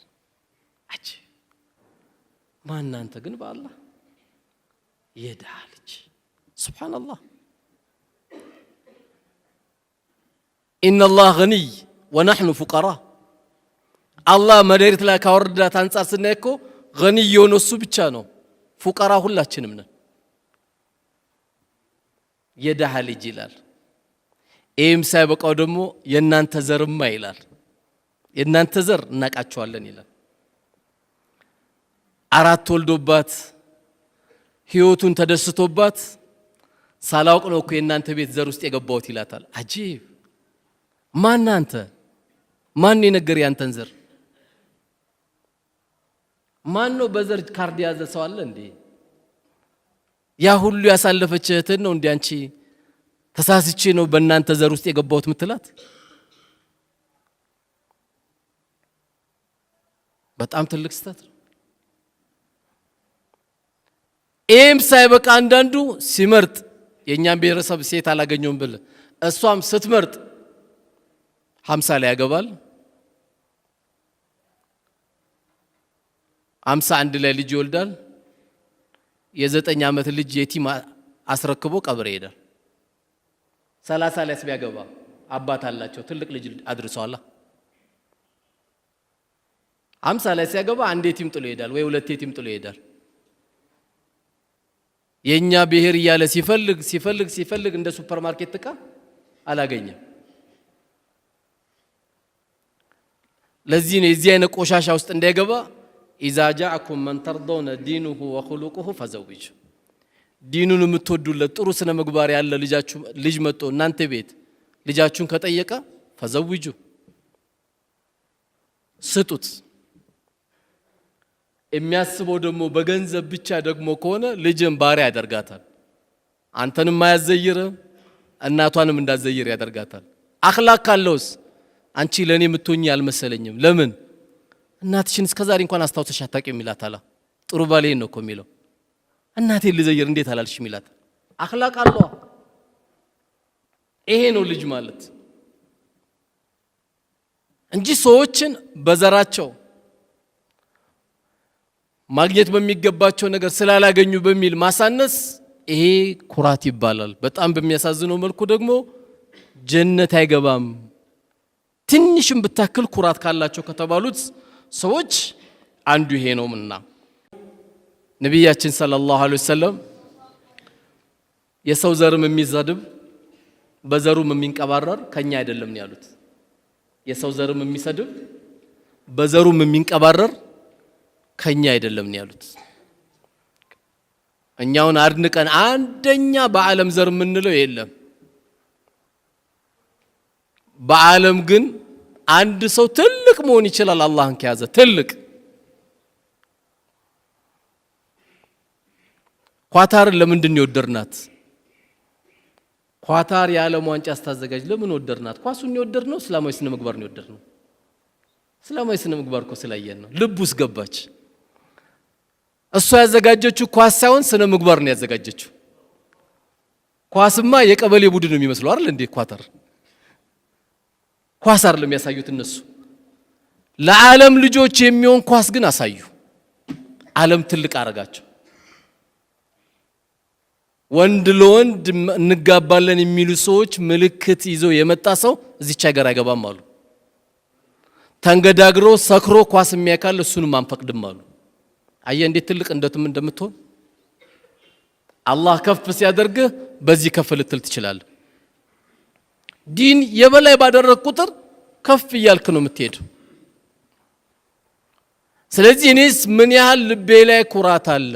S1: አጭ ማን አንተ ግን በአላህ የደሃ ልጅ ሱብሃንአላህ። إن الله غني ونحن فقراء። الله መሬት ላይ ካወረዳት አንፃር ስናይ እኮ غني የሆነው እሱ ብቻ ነው፣ ፉቀራ ሁላችንም ነን። የደሃ ልጅ ይላል። ይህም ሳይበቃው ደግሞ የእናንተ ዘርማ ይላል። የእናንተ ዘር እናቃቸዋለን ይላል። አራት ወልዶባት ህይወቱን ተደስቶባት ሳላውቅ ነው እኮ የእናንተ ቤት ዘር ውስጥ የገባሁት ይላታል። አጂብ! ማን አንተ? ማን የነገር ያንተን ዘር? ማን ነው በዘር ካርድ ያዘ ሰው አለ እንዴ? ያ ሁሉ ያሳለፈች እህትን ነው እንዴ አንቺ ተሳስቼ ነው በእናንተ ዘር ውስጥ የገባሁት ምትላት? በጣም ትልቅ ስህተት ነው። ኤም ሳይበቃ አንዳንዱ ሲመርጥ የኛን ብሔረሰብ ሴት አላገኘውም ብል እሷም ስትመርጥ 50 ላይ ያገባል፣ 51 ላይ ልጅ ይወልዳል። የ9 ዓመት ልጅ የቲም አስረክቦ ቀብር ይሄዳል። 30 ላይ ሲያገባ አባት አላቸው ትልቅ ልጅ አድርሰዋል። 50 ላይ ሲያገባ አንድ የቲም ጥሎ ይሄዳል ወይ ሁለት የቲም ጥሎ ይሄዳል። የኛ ብሔር እያለ ሲፈልግ እንደ ሱፐርማርኬት ዕቃ አላገኘም። ለዚህ ነው የዚህ አይነት ቆሻሻ ውስጥ እንዳይገባ إذا جاءكم من ترضون دينه وخلقه فزوجوا። ዲኑን የምትወዱለት ጥሩ ስነ ምግባር ያለ ልጅ መጥቶ እናንተ ቤት ልጃችሁን ከጠየቀ ፈዘውጁ ስጡት። የሚያስበው ደግሞ በገንዘብ ብቻ ደግሞ ከሆነ ልጅን ባሪያ ያደርጋታል። አንተንም ማያዘይር እናቷንም እንዳዘይር ያደርጋታል። አኽላቅ ካለውስ አንቺ ለኔ የምትሆኚ አልመሰለኝም። ለምን እናትሽን እስከዛሬ እንኳን አስታውሰሽ አታውቂም ይላታል። ጥሩ ባሌን ነው እኮ የሚለው። እናቴን ልዘይር እንዴት አላልሽም ይላታል። አኽላቅ አለው። ይሄ ነው ልጅ ማለት እንጂ ሰዎችን በዘራቸው ማግኘት በሚገባቸው ነገር ስላላገኙ በሚል ማሳነስ ይሄ ኩራት ይባላል። በጣም በሚያሳዝነው መልኩ ደግሞ ጀነት አይገባም። ትንሽም ብታክል ኩራት ካላቸው ከተባሉት ሰዎች አንዱ ይሄ ነውና ነብያችን ሰለላሁ ዐለይሂ ወሰለም የሰው ዘርም የሚዘድብ በዘሩም የሚንቀባረር ከኛ አይደለም ያሉት። የሰው ዘርም የሚሰድብ በዘሩም የሚንቀባረር ከኛ አይደለም ያሉት። እኛውን አድንቀን አንደኛ በዓለም ዘር የምንለው የለም። በዓለም ግን አንድ ሰው ትልቅ መሆን ይችላል አላህን ከያዘ ትልቅ። ኳታር ለምንድን ነው የወደድናት? ኳታር የዓለም ዋንጫ አስተዛጋጅ ለምን ወደድናት? ኳሱን የወደድነው እስላማዊ ስነ ምግባር ነው የወደድነው። እስላማዊ ስነ ምግባር እኮ ስላየን ነው። ልቡስ ገባች። እሷ ያዘጋጀችው ኳስ ሳይሆን ስነ ምግባር ነው ያዘጋጀችው። ኳስማ የቀበሌ ቡድን ነው የሚመስለው አይደል እንዴ? ኳታር ኳስ አይደለም ያሳዩት እነሱ። ለዓለም ልጆች የሚሆን ኳስ ግን አሳዩ። ዓለም ትልቅ አረጋቸው። ወንድ ለወንድ እንጋባለን የሚሉ ሰዎች ምልክት ይዘው የመጣ ሰው እዚች ሀገር አይገባም አሉ። ተንገዳግሮ ሰክሮ ኳስ የሚያካል እሱንም አንፈቅድም አሉ። አየህ እንዴት ትልቅ እንደምትሆን አላህ ከፍ ሲያደርግህ በዚህ ከፍ ልትል ትችላለህ። ዲን የበላይ ባደረግ ቁጥር ከፍ እያልክ ነው የምትሄደው። ስለዚህ እኔስ ምን ያህል ልቤ ላይ ኩራት አለ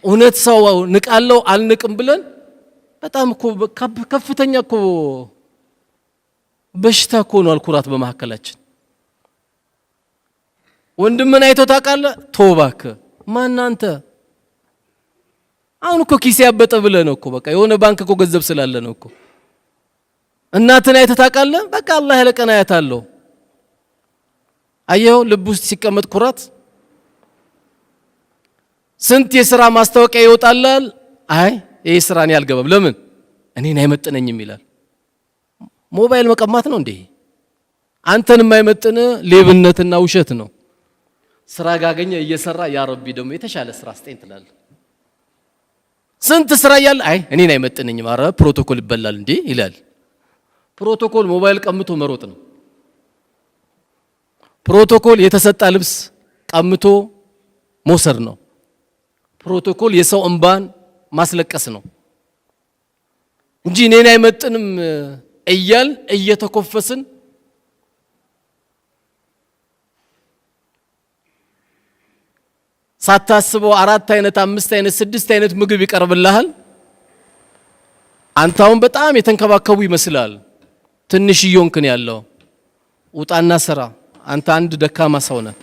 S1: እውነት ሰው ንቃለው አልንቅም ብለን በጣም እኮ ከፍተኛ እኮ በሽታ እኮ ነው ኩራት በመሐከላችን። ወንድምን አይቶ ታውቃለህ? ተውባክ ማን አንተ? አሁን እኮ ኪስ ያበጠ ብለህ ነው እኮ በቃ የሆነ ባንክ እኮ ገንዘብ ስላለ ነው እኮ። እናትን አይቶ ታውቃለህ? በቃ አላህ ያለቀን አያታለሁ። አየው ልብ ውስጥ ሲቀመጥ ኩራት ስንት የሥራ ማስታወቂያ ይወጣላል። አይ ይሄ ስራ ነው ያልገባም ለምን እኔን አይመጥነኝም ይላል። ሞባይል መቀማት ነው እንዴ? አንተን የማይመጥን ሌብነትና ውሸት ነው። ስራ ጋገኘ እየሰራ ያ ረቢ ደግሞ የተሻለ ስራ አስጠኝ ትላለህ። ስንት ስራ ያለ አይ እኔን አይመጥነኝም አረ ፕሮቶኮል ይበላል እንዴ ይላል። ፕሮቶኮል ሞባይል ቀምቶ መሮጥ ነው። ፕሮቶኮል የተሰጣ ልብስ ቀምቶ መውሰድ ነው። ፕሮቶኮል የሰው እንባን ማስለቀስ ነው እንጂ እኔን አይመጥንም እያል እየተኮፈስን ሳታስበው 4 አይነት 5 አይነት 6 አይነት ምግብ ይቀርብልሃል። አንተውን በጣም የተንከባከቡ ይመስላል። ትንሽ ይዮንክን ያለው ውጣና ስራ። አንተ አንድ ደካማ ሰው ነህ።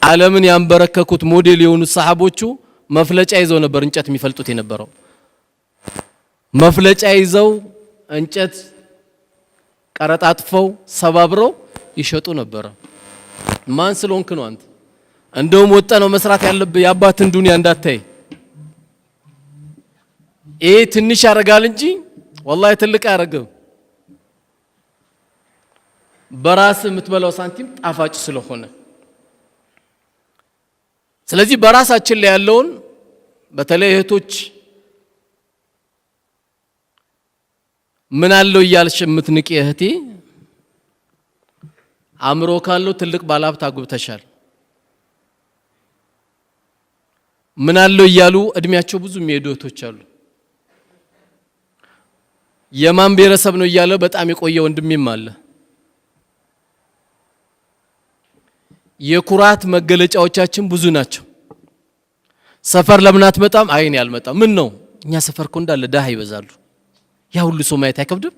S1: ዓለምን ያንበረከኩት ሞዴል የሆኑት ሰሃቦቹ መፍለጫ ይዘው ነበር እንጨት የሚፈልጡት የነበረው። መፍለጫ ይዘው እንጨት ቀረጣጥፈው ሰባብረው ይሸጡ ነበር። ማን ስለሆንክ ነው አንተ? እንደውም ወጣ ነው መስራት ያለብህ የአባትን ዱንያ እንዳታይ። ይሄ ትንሽ ያረጋል እንጂ ወላሂ ትልቅ ያረጋል። በራስ የምትበላው ሳንቲም ጣፋጭ ስለሆነ ስለዚህ በራሳችን ላይ ያለውን በተለይ እህቶች ምን አለው እያልሽ የምትንቂ እህቴ አምሮ ካለው ትልቅ ባለሀብት አግብተሻል። ምን አለው እያሉ እድሜያቸው ብዙ የሚሄዱ እህቶች አሉ። የማን ብሔረሰብ ነው እያለ በጣም የቆየ ወንድሜም አለ። የኩራት መገለጫዎቻችን ብዙ ናቸው። ሰፈር ለምን አትመጣም? አይን ያልመጣም ምን ነው እኛ ሰፈር እኮ እንዳለ ዳህ ይበዛሉ። ያ ሁሉ ሰው ማየት አይከብድም?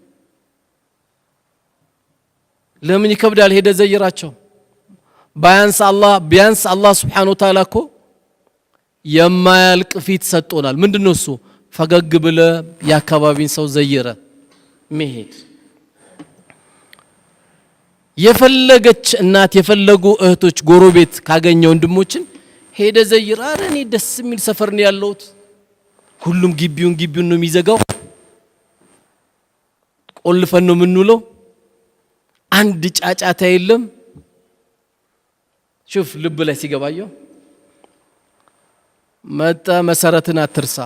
S1: ለምን ይከብዳል? ሄደ ዘይራቸው። ቢያንስ አላህ Subhanahu Wa Ta'ala እኮ የማያልቅ ፊት ሰጥቶናል። ምንድነው እሱ? ፈገግ ብለ የአካባቢን ሰው ዘይረ መሄድ። የፈለገች እናት የፈለጉ እህቶች ጎረቤት ካገኘ ወንድሞችን ሄደ ዘይራ። አረ እኔ ደስ የሚል ሰፈር ነው ያለሁት። ሁሉም ግቢውን ነው የሚዘጋው። ቆልፈን ነው የምንውለው። አንድ ጫጫታ የለም። ሹፍ ልብ ላይ ሲገባየው መጣ መሰረትን አትርሳ።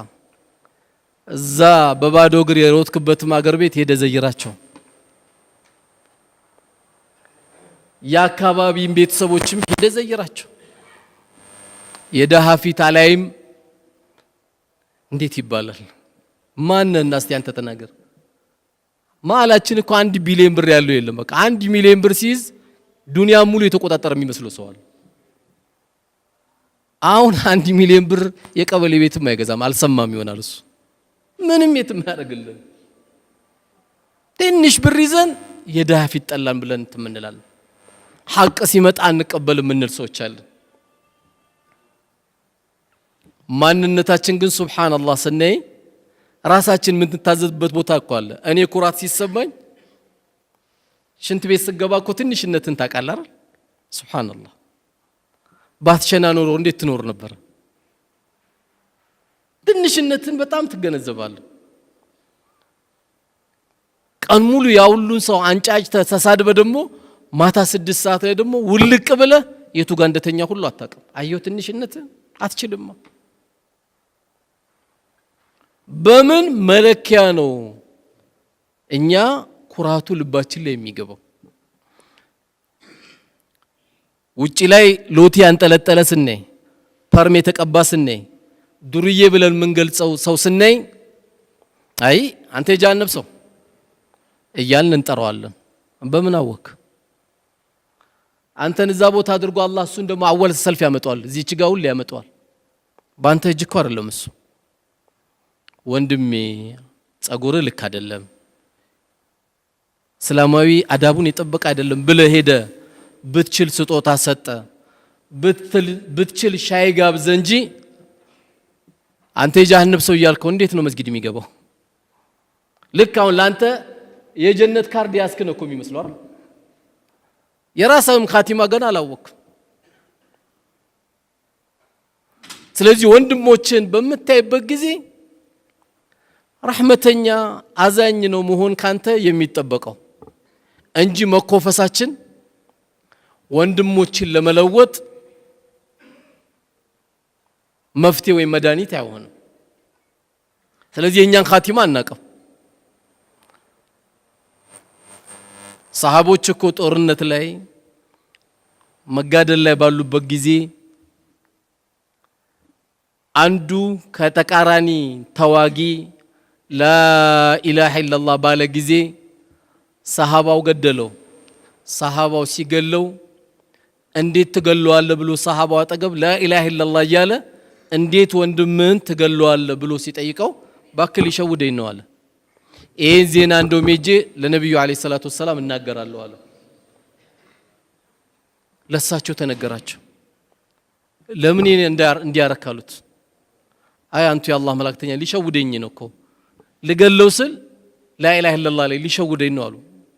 S1: እዛ በባዶ እግር የሮጥክበት ማገር ቤት ሄደ ዘይራቸው። የአካባቢን ቤተሰቦችም ሄደ ዘይራቸው። የደሃ ፊት አላይም እንዴት ይባላል? ማንና እስቲ አንተ ተናገር። ማላችን እኮ 1 ቢሊዮን ብር ያለው የለም። በቃ 1 ሚሊዮን ብር ሲይዝ ዱንያ ሙሉ የተቆጣጠረ የሚመስለው ሰው አለ። አሁን 1 ሚሊዮን ብር የቀበሌ ቤትም አይገዛም። አልሰማም ይሆናል እሱ ምንም የትም ያደርግልን። ትንሽ ብር ይዘን የደሃ ፊት ጠላን ብለን እንላለን። ሐቅ ሲመጣ አንቀበልም እንል ሰዎች አለ። ማንነታችን ግን ሱብሃንአላህ ስናይ ራሳችን ምን ተታዘዝበት ቦታ እኮ አለ። እኔ ኩራት ሲሰማኝ ሽንት ቤት ስገባ እኮ ትንሽነትን ታውቃለህ አይደል? ሱብሃንአላህ ባትሸና ኖሮ እንዴት ትኖር ነበር? ትንሽነትን በጣም ትገነዘባለህ። ቀን ሙሉ ያውሉን ሰው አንጫጭ ተሳድበ ደግሞ ማታ 6 ሰዓት ላይ ደግሞ ውልቅ ብለ የቱ ጋር እንደተኛ ሁሉ አታውቅም። አየው ትንሽነት አትችልም። በምን መለኪያ ነው እኛ ኩራቱ ልባችን ላይ የሚገባው? ውጪ ላይ ሎቲ ያንጠለጠለ ስናይ ፐርም የተቀባ ስናይ ዱርዬ ብለን ምን ገልጸው ሰው ስናይ አይ አንተ የጀሃነም ሰው እያልን እንጠራዋለን። በምን አወክ? አንተን እዛ ቦታ አድርጎ አላህ እሱን ደግሞ አወል ሰልፍ ያመጣዋል፣ እዚህች ጋር ሁሉ ያመጣዋል። ባንተ እጅ እኮ አይደለም እሱ። ወንድሜ ጸጉር ልክ አይደለም፣ እስላማዊ አዳቡን የጠበቀ አይደለም ብለህ ሄደ ብትችል ስጦታ ሰጠ፣ ብትችል ሻይ ጋብዘ እንጂ አንተ የጀሃነም ሰው እያልከው እንዴት ነው መስጊድ የሚገባው? ልክ አሁን ላንተ የጀነት ካርድ ያስክ ነው እኮ የሚመስለው አይደል? የራስህም ኻቲማ ገና አላወቅም። ስለዚህ ወንድሞችን በምታይበት ጊዜ ረህመተኛ አዛኝ ነው መሆን ካንተ የሚጠበቀው እንጂ መኮፈሳችን ወንድሞችን ለመለወጥ መፍትሄ ወይ መድኃኒት አይሆንም። ስለዚህ የኛን ኻቲማ አናቀም። ሰሃቦች እኮ ጦርነት ላይ መጋደል ላይ ባሉበት ጊዜ አንዱ ከተቃራኒ ተዋጊ ላኢላሃ ኢላላህ ባለ ጊዜ ሰሃባው ገደለው። ሰሃባው ሲገለው እንዴት ትገለዋለህ ብሎ ሰሃባው አጠገብ ላኢላሃ ኢላላህ እያለ እንዴት ወንድምህን ትገለዋለህ ብሎ ሲጠይቀው ባክል ይሸውደኝ ነው አለ። ይሄን ዜና እንደውም ሄጄ ለነብዩ አለይሂ ሰላቱ ወሰላም እናገራለሁ አለ። ለሳቸው ተነገራቸው። ለምን እንዲያረካሉት? አይ አንቱ የአላህ መላእክተኛ ሊሸውደኝ ነው እኮ ልገለው ስል ላኢላሃ ኢላላህ ላይ ሊሸውደኝ ነው አሉ።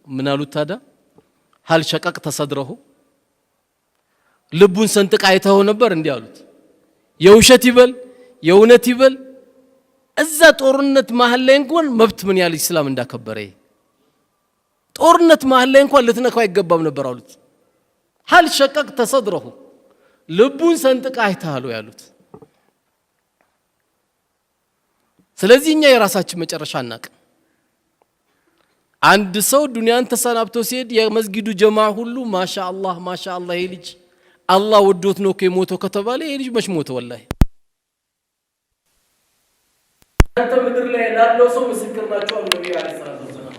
S1: ምን አሉት ታዲያ? ሀል ሸቀቅተ ሰድረሁ ልቡን ሰንጥቃ አይተኸው ነበር እንዲህ አሉት። የውሸት ይበል የእውነት ይበል እዛ ጦርነት መሃል ላይ እንኳን መብት ምን ያህል እስላም እንዳከበረ ጦርነት መሃል ላይ እንኳን ልትነካው አይገባም ነበር አሉት። ሀል ሸቀቅተ ሰድረሁ ልቡን ሰንጥቃ አይተኸው ያሉት። ስለዚህ እኛ የራሳችን መጨረሻ አናቅ። አንድ ሰው ዱንያን ተሰናብቶ ሲሄድ የመስጊዱ ጀማዓ ሁሉ ማሻአላህ ማሻአላህ ይሄ ልጅ አላህ ወዶት ነው ከሞተው ከተባለ ይሄ ልጅ መች ሞተ? ወላሂ አንተ ምድር ላይ ላለው ሰው ምስክር ናቸው። ነብዩ አለይሂ ሰላቱ ወሰለም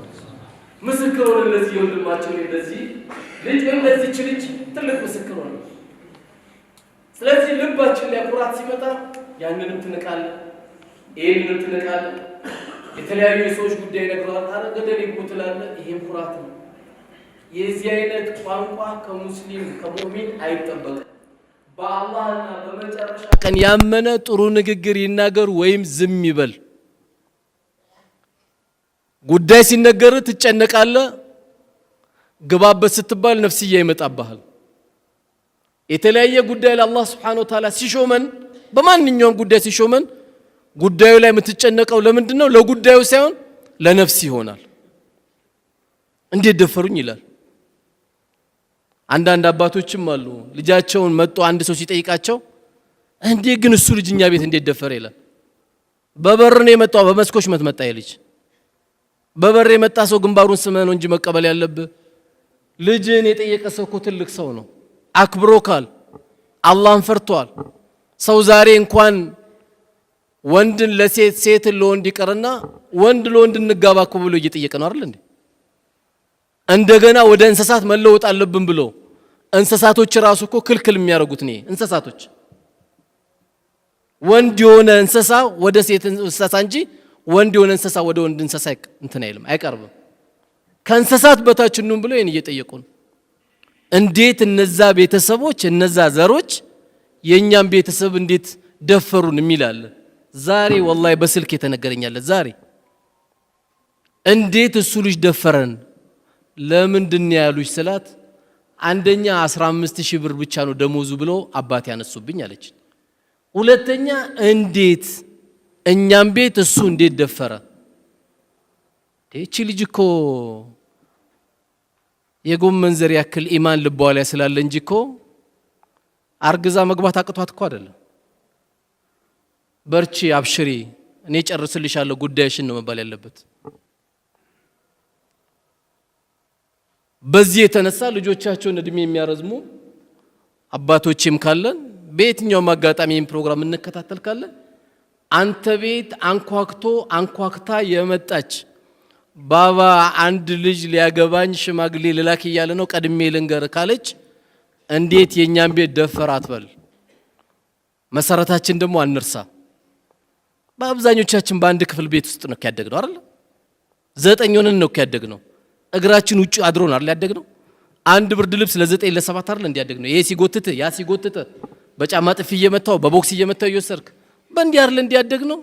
S1: ምስክር ሆነ ለዚህ ወንድማቸው ለዚህ ልጅ ለዚህ ልጅ ትልቅ ምስክር ሆነ። ስለዚህ ልባችን ላይ ኩራት ሲመጣ ያንንም ትንቃለህ፣ ይሄንን ትንቃለህ። የተለያዩ የሰዎች ጉዳይ ነግረዋል አረገደል ይቆጥላል። ይሄም ኩራት ነው። የዚህ አይነት ቋንቋ ከሙስሊም ከሙእሚን አይጠበቅም። በአላህና በመጨረሻ ቀን ያመነ ጥሩ ንግግር ይናገር ወይም ዝም ይበል። ጉዳይ ሲነገር ትጨነቃለህ፣ ግባበት ስትባል ነፍስያ ይመጣብሃል። የተለያየ ጉዳይ ለአላህ Subhanahu Wa Ta'ala ሲሾመን በማንኛውም ጉዳይ ሲሾመን ጉዳዩ ላይ የምትጨነቀው ለምንድን ነው? ለጉዳዩ ሳይሆን ለነፍስ ይሆናል። እንዴት ደፈሩኝ ይላል። አንዳንድ አባቶችም አሉ ልጃቸውን መጥቶ አንድ ሰው ሲጠይቃቸው እንዴ ግን እሱ ልጅ እኛ ቤት እንዴት ደፈረ ይላል። በበር ነው የመጣው፣ በመስኮች መጣ ይልጅ። በበር የመጣ ሰው ግንባሩን ስመህ ነው እንጂ መቀበል ያለብህ። ልጅን የጠየቀ ሰው እኮ ትልቅ ሰው ነው፣ አክብሮካል፣ አላህን ፈርቷል። ሰው ዛሬ እንኳን ወንድን ለሴት ሴትን ለወንድ ይቀርና ወንድ ለወንድ እንጋባ እኮ ብሎ እየጠየቀ ነው አይደል እንዴ? እንደገና ወደ እንስሳት መለወጥ አለብን ብሎ እንስሳቶች ራሱ እኮ ክልክል የሚያደርጉት ነው። እንስሳቶች ወንድ የሆነ እንስሳ ወደ ሴት እንስሳ እንጂ ወንድ የሆነ እንስሳ ወደ ወንድ እንስሳ እንትን አይልም አይቀርብም። ከእንስሳት በታች እንሁን ብሎ ይሄን እየጠየቁ ነው። እንዴት እነዛ ቤተሰቦች እነዛ ዘሮች የኛም ቤተሰብ እንዴት ደፈሩን የሚላል ዛሬ ወላሂ በስልክ የተነገረኛል። ዛሬ እንዴት እሱ ልጅ ደፈረን ለምንድን ያሉሽ ስላት አንደኛ 15000 ብር ብቻ ነው ደሞዙ ብሎ አባቴ ያነሱብኝ አለች። ሁለተኛ እንዴት እኛም ቤት እሱ እንዴት ደፈረ? እቺ ልጅ እኮ የጎመን ዘር ያክል ኢማን ልቧ ላይ ስላለ እንጂ እኮ አርግዛ መግባት አቅቷት እኮ አይደለም። በርቺ አብሽሪ እኔ ጨርስልሻለሁ ጉዳይሽን ነው መባል ያለበት። በዚህ የተነሳ ልጆቻቸውን እድሜ የሚያረዝሙ አባቶችም ካለን በየትኛውም አጋጣሚ ይህን ፕሮግራም እንከታተል ካለን አንተ ቤት አንኳክታ የመጣች ባባ አንድ ልጅ ሊያገባኝ ሽማግሌ ልላክ እያለ ነው ቀድሜ ልንገር ካለች እንዴት የኛን ቤት ደፈር አትበል። መሰረታችን ደግሞ አንርሳ። በአብዛኞቻችን በአንድ ክፍል ቤት ውስጥ ነው ያደግነው አይደል? 9 ሆነን ነው ያደግነው። እግራችን ውጪ አድሮን አይደል ያደግነው? አንድ ብርድ ልብስ ለ9 ለ7 አይደል እንዲያደግነው። ይሄ ሲጎትት ያ ሲጎትት በጫማ ጥፊ እየመታው በቦክስ እየመታው እየወሰርክ በእንዲህ አይደል እንዲያደግነው።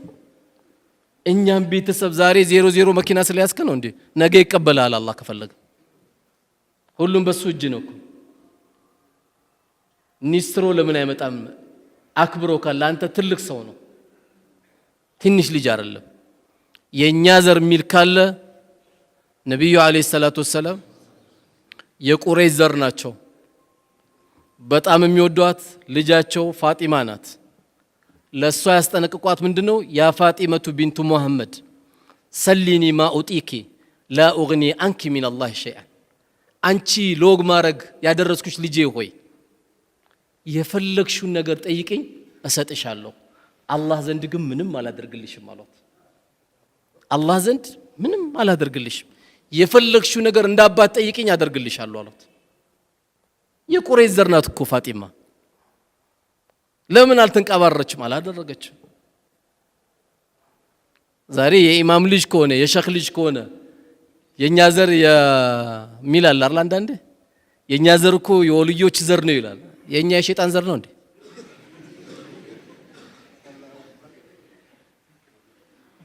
S1: እኛም ቤተሰብ ዛሬ 00 መኪና ስለያዝከ ነው እንዴ? ነገ ይቀበላል አላህ ከፈለገ። ሁሉም በሱ እጅ ነው እኮ። ኒስትሮ ለምን አይመጣም? አክብሮ ካለ አንተ ትልቅ ሰው ነው፣ ትንሽ ልጅ አይደለም። የኛ ዘር ሚል ካለ ነብዩ አለይሂ ሰላቱ ወሰለም የቁረይሽ ዘር ናቸው። በጣም የሚወዷት ልጃቸው ፋጢማ ናት። ለሷ ያስጠነቅቋት ምንድነው? ያ ፋጢመቱ ቢንቱ ሙሐመድ ሰሊኒ ማ ኡጢኪ ላ ኡግኒ አንኪ ሚን አላህ ሸይአን። አንቺ ሎግ ማረግ ያደረስኩሽ ልጄ ሆይ የፈለግሽውን ነገር ጠይቅኝ እሰጥሻለሁ፣ አላህ ዘንድ ግን ምንም አላደርግልሽም አሏት። አላህ ዘንድ ምንም አላደርግልሽም፣ የፈለግሽው ነገር እንዳባት ጠይቅኝ አደርግልሻለሁ አሏት። የቁረይሽ ዘር ናት እኮ ፋጢማ። ለምን አልተንቀባረችም? አላደረገችም። ዛሬ የኢማም ልጅ ከሆነ የሸኽ ልጅ ከሆነ የኛ ዘር የሚላል አይደል? አንዳንዴ የኛ ዘር እኮ የወልዮች ዘር ነው ይላል። የኛ የሸይጣን ዘር ነው እንዴ?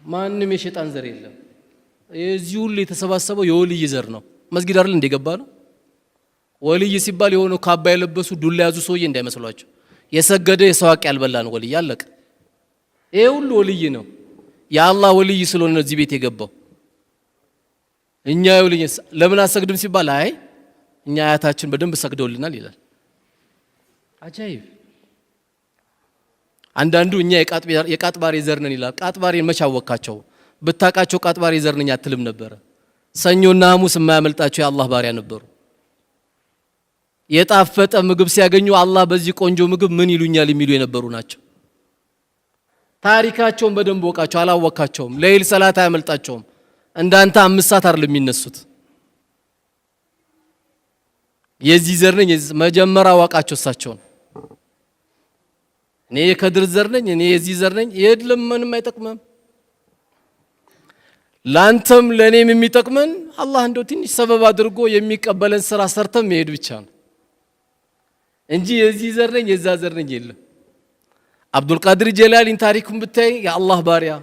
S1: ማንም የሸይጣን ዘር የለም። የዚህ ሁሉ የተሰባሰበው የወልይ ዘር ነው። መስጊድ አይደል እንደገባ ነው። ወልይ ሲባል የሆነው ካባ የለበሱ ዱላ ያዙ ሰውዬ እንዳይመስሏቸው። የሰገደ የሰው ሐቅ ያልበላ ነው ወልይ አለቀ። ይሄ ሁሉ ወልይ ነው። የአላህ ወልይ ስለሆነ እዚህ ቤት የገባው። እኛ ወልይ ለምን አሰግድም ሲባል አይ እኛ አያታችን በደንብ ሰግደውልናል ይላል። አጃይብ። አንዳንዱ እኛ የቃጥባሪ ዘር ነን ይላል። ቃጥባሪን መች አወቃቸው? ብታቃቸው ቃጥባሪ ዘር ነኝ አትልም ነበረ። ሰኞና ሐሙስ የማያመልጣቸው የአላህ ባሪያ ነበሩ። የጣፈጠ ምግብ ሲያገኙ አላህ በዚህ ቆንጆ ምግብ ምን ይሉኛል የሚሉ የነበሩ ናቸው። ታሪካቸውን በደንብ ወቃቸው። አላወቃቸውም። ለይል ሰላት አያመልጣቸውም። እንዳንተ 5 ሰዓት አይደለም የሚነሱት። የዚህ ዘር ነኝ መጀመሪያ ዋቃቸው እሳቸውን። እኔ የከድር ዘር ነኝ፣ እኔ የዚህ ዘር ነኝ። የለም ምንም አይጠቅመም። ላንተም ለኔም የሚጠቅመን አላህ እንደው ትንሽ ሰበብ አድርጎ የሚቀበለን ስራ ሰርተን መሄድ ብቻ ነው እንጂ የዚህ ዘር ነኝ የዛ ዘር ነኝ የለም። አብዱል ቃድር ጀላሊን ታሪኩን ብታይ የአላህ ባሪያ፣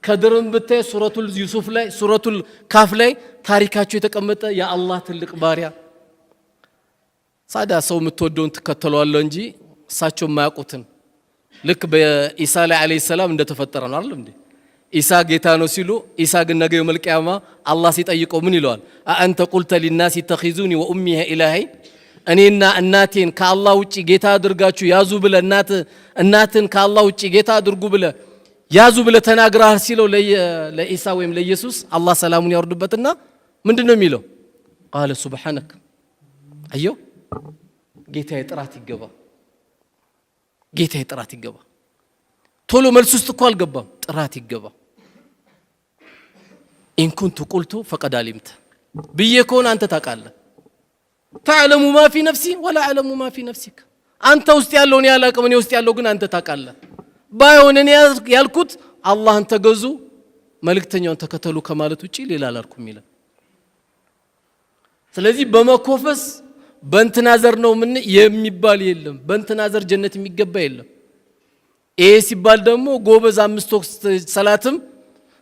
S1: ከድርን ብታይ ሱረቱል ዩሱፍ ላይ ሱረቱል ካፍ ላይ ታሪካቸው የተቀመጠ የአላህ ትልቅ ባሪያ። ሳዳ ሰው የምትወደውን ትከተለዋለህ እንጂ እሳቸው የማያውቁትን ልክ በኢሳ ላይ አለይሂ ሰላም እንደተፈጠረ ነው አይደል እንዴ? ኢሳ ጌታ ነው ሲሉ ኢሳ ግን ነገ የውመል ቂያማ አላህ ሲጠይቀው ምን ይለዋል? አአንተ ቁልተ ሊናስ ተኺዙኒ ወኡሚሂ ኢላሂን፣ እኔና እናቴን ከአላህ ውጪ ጌታ አድርጋችሁ ያዙ ብለ እናትን ከአላህ ውጪ ጌታ አድርጉ ብለ ያዙ ብለ ተናግራህ ሲለው ለኢሳ ወይም ለኢየሱስ አላህ ሰላሙን ያወርድበትና ምንድነው የሚለው? ቃለ ሱብሃነክ። አየው ጌታዬ ጥራት ይገባ፣ ጌታዬ ጥራት ይገባ። ቶሎ መልስ ውስጥ እኮ አልገባም። ጥራት ይገባ። ኢን ኩንቱ ቁልቱ ፈቀድ አሊምተ ብዬ ከሆነ አንተ ታውቃለህ። ተዕለሙ ማ ፊ ነፍሲ ወላ አዕለሙ ማ ፊ ነፍሲክ። አንተ ውስጥ ያለውን ያላቅም እኔ ውስጥ ያለው ግን አንተ ታውቃለህ። ባይሆን እኔ ያልኩት አላህን ተገዙ መልእክተኛውን ተከተሉ ከማለት ውጪ ሌላ አላልኩም ይላል። ስለዚህ በመኮፈስ በእንትና ዘር ነው ምን የሚባል የለም። በእንትና ዘር ጀነት የሚገባ የለም። ይሄ ሲባል ደግሞ ጎበዝ 5 ወቅት ሰላትም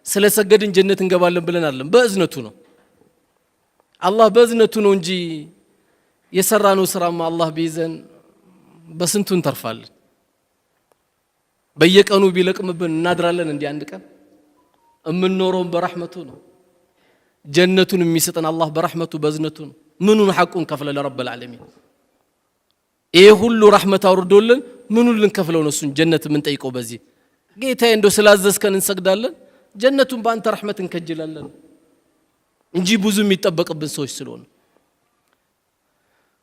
S1: ስለሰገድን ጀነት እንገባለን ብለን አይደለም። በእዝነቱ ነው። አላህ በእዝነቱ ነው እንጂ የሰራነው ስራማ አላህ ቢይዘን በስንቱ እንተርፋለን። በየቀኑ ቢለቅምብን እናድራለን። እንዲህ አንድ ቀን እምንኖረው በረህመቱ ነው። ጀነቱን የሚሰጠን አላህ በረህመቱ በእዝነቱ ነው። ምኑን ሐቁን ከፍለ ለረብል ዓለሚን ይሄ ሁሉ ረህመት አውርዶልን ምኑን ልንከፍለው ነው? እሱን ጀነት ምን ጠይቀው? በዚህ ጌታዬ እንደው ስላዘዝከን እንሰግዳለን፣ ጀነቱን በአንተ ረህመት እንከጅላለን እንጂ ብዙ የሚጠበቅብን ሰዎች ስለሆነ።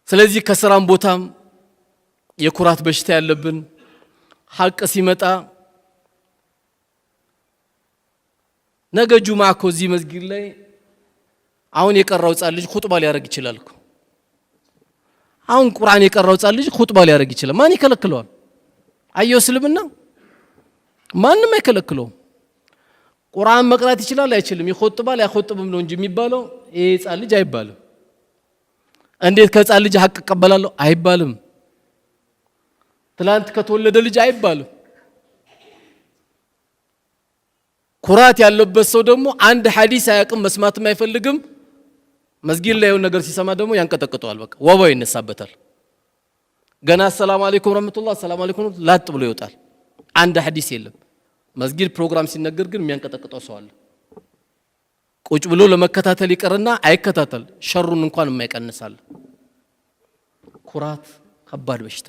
S1: ስለዚህ ከስራም ቦታም የኩራት በሽታ ያለብን ሐቅ ሲመጣ ነገ ጁምዓ እኮ እዚህ መስጊድ ላይ አሁን የቀራው ጻል ልጅ ኹጥባ ሊያደርግ ይችላል እኮ አሁን ቁርአን የቀራው ጻል ልጅ ኹጥባ ሊያደርግ ይችላል ማን ይከለክለዋል አየው እስልምና ማንንም አይከለክለውም ቁርአን መቅራት ይችላል አይችልም ይኹጥባል አይኹጥብም ነው እንጂ የሚባለው ይሄ ጻል ልጅ አይባልም እንዴት ከጻል ልጅ ሐቅ ይቀበላል አይባልም ትላንት ከተወለደ ልጅ አይባልም ኩራት ያለበት ሰው ደግሞ አንድ ሐዲስ አያቅም መስማትም አይፈልግም መስጊድ ላይ የሆነ ነገር ሲሰማ ደግሞ ያንቀጠቅጠዋል በቃ ወባው ይነሳበታል ገና ሰላም አለይኩም ወራህመቱላህ ሰላም አለይኩም ላጥ ብሎ ይወጣል አንድ ሐዲስ የለም መስጊድ ፕሮግራም ሲነገር ግን የሚያንቀጠቅጠው ሰው አለ ቁጭ ብሎ ለመከታተል ይቀርና አይከታተል ሸሩን እንኳን የማይቀንሳል ኩራት ከባድ በሽታ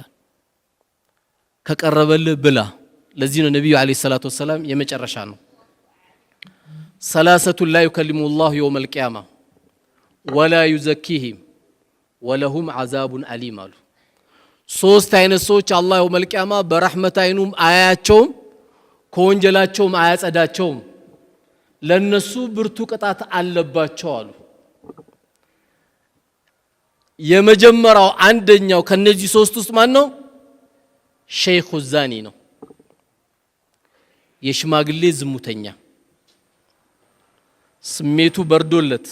S1: ከቀረበል ብላ ለዚህ ነው ነብዩ አለይሂ ሰላቱ ወሰለም የመጨረሻ ነው ثلاثه لا يكلم الله يوم القيامه ولا يزكيهم ولهم عذاب أليم አሉ ሶስት አይነት ሰዎች አላህ يوم القيامه በረህመት አይኑም አያያቸውም ከወንጀላቸውም አያጸዳቸውም ለነሱ ብርቱ ቅጣት አለባቸው አሉ የመጀመሪያው አንደኛው ከነዚህ ሶስት ውስጥ ማን ነው ሸይኹ ዛኒ ነው የሽማግሌ ዝሙተኛ ስሜቱ በርዶለት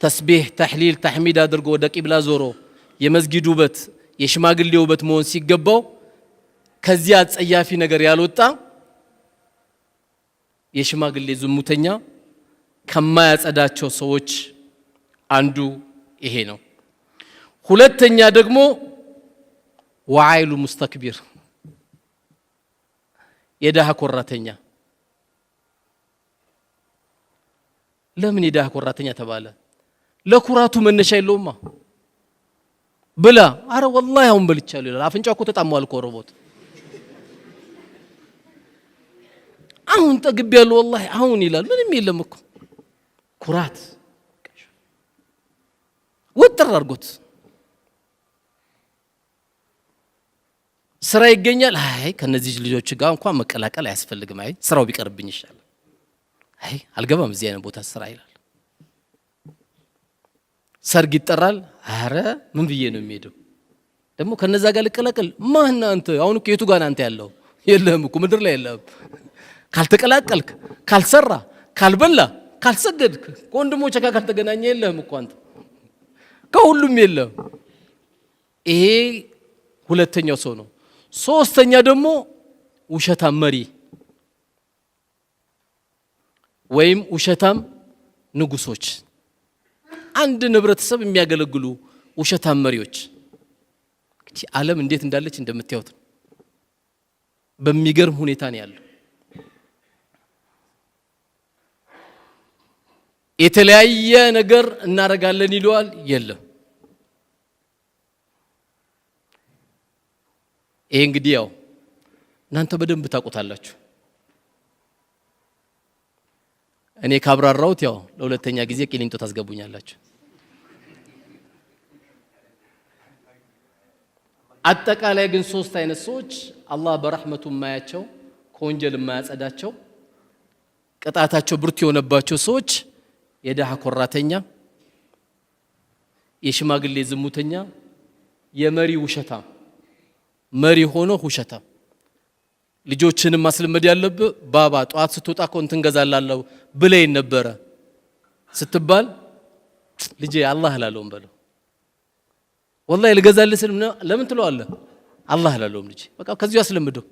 S1: ተስቢህ ተህሊል ተህሚድ አድርጎ ወደ ቂብላ ዞሮ የመስጊዱ ውበት የሽማግሌ ውበት መሆን ሲገባው ከዚያ አጸያፊ ነገር ያልወጣ የሽማግሌ ዝሙተኛ ከማያጸዳቸው ሰዎች አንዱ ይሄ ነው ሁለተኛ ደግሞ ወዓይሉ ሙስተክቢር የደሃ ኮራተኛ ለምን የደሃ ኮራተኛ ተባለ ለኩራቱ መነሻ የለውማ ብላ አረ والله አሁን በልቻለሁ ይላል አፍንጫው እኮ ተጣሟል እኮ ሮቦት አሁን ጠግብ ያለው والله አሁን ይላል ምንም የለም እኮ ኩራት ወጥር አርጎት ስራ ይገኛል አይ ከነዚህ ልጆች ጋር እንኳን መቀላቀል አያስፈልግም አይ ስራው ቢቀርብኝ ይሻላል አይ አልገባም እዚህ አይነት ቦታ ስራ ይላል ሰርግ ይጠራል አረ ምን ብዬ ነው የሚሄደው ደግሞ ከነዛ ጋር ልቀላቀል ማን አንተ አሁን እኮ የቱ ጋር አንተ ያለው የለህም እኮ ምድር ላይ የለህም ካልተቀላቀልክ ካልሰራ ካልበላ ካልሰገድክ ከወንድሞች ጋር ካልተገናኘ የለህም እኮ አንተ ከሁሉም የለህም ይሄ ሁለተኛው ሰው ነው ሶስተኛ ደግሞ ውሸታም መሪ ወይም ውሸታም ንጉሶች አንድ ንብረተሰብ የሚያገለግሉ ውሸታም መሪዎች እንግዲህ ዓለም እንዴት እንዳለች እንደምታዩት በሚገርም ሁኔታ ነው ያለው የተለያየ ነገር እናረጋለን ይሏል የለም ይሄ እንግዲህ ያው እናንተ በደንብ ታውቁታላችሁ እኔ ካብራራውት ያው ለሁለተኛ ጊዜ ቂሊንጦ ታስገቡኛላችሁ አጠቃላይ ግን ሶስት አይነት ሰዎች አላህ በረህመቱ ማያቸው ከወንጀል ማያጸዳቸው ቅጣታቸው ብርቱ የሆነባቸው ሰዎች የደሃ ኮራተኛ የሽማግሌ ዝሙተኛ የመሪ ውሸታም መሪ ሆኖ ውሸታም ልጆችንም ማስለመድ ያለብህ ባባ ጧት ስትወጣ ኮንት እንገዛላለሁ ብለይ ነበር ስትባል ልጄ አላህ ላለው በለው والله ልገዛልህ ለምን ትለዋለህ አላህ ላለው ልጄ በቃ ከዚሁ አስለምደው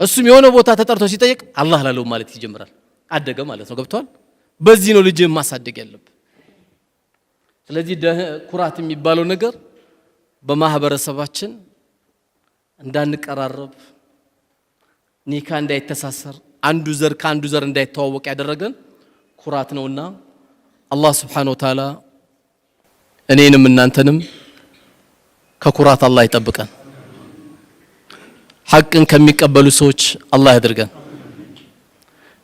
S1: እሱም የሆነ ቦታ ተጠርቶ ሲጠይቅ አላህ ላለው ማለት ይጀምራል አደገ ማለት ነው ገብቷል በዚህ ነው ልጄ ማሳደግ ያለብህ ስለዚህ ኩራት የሚባለው ነገር በማህበረሰባችን እንዳንቀራረብ ኒካ እንዳይተሳሰር አንዱ ዘር ከአንዱ ዘር እንዳይተዋወቅ ያደረገን ኩራት ነውና አላህ Subhanahu Wa Ta'ala እኔንም እናንተንም ከኩራት አላህ ይጠብቀን ሐቅን ከሚቀበሉ ሰዎች አላህ ያድርገን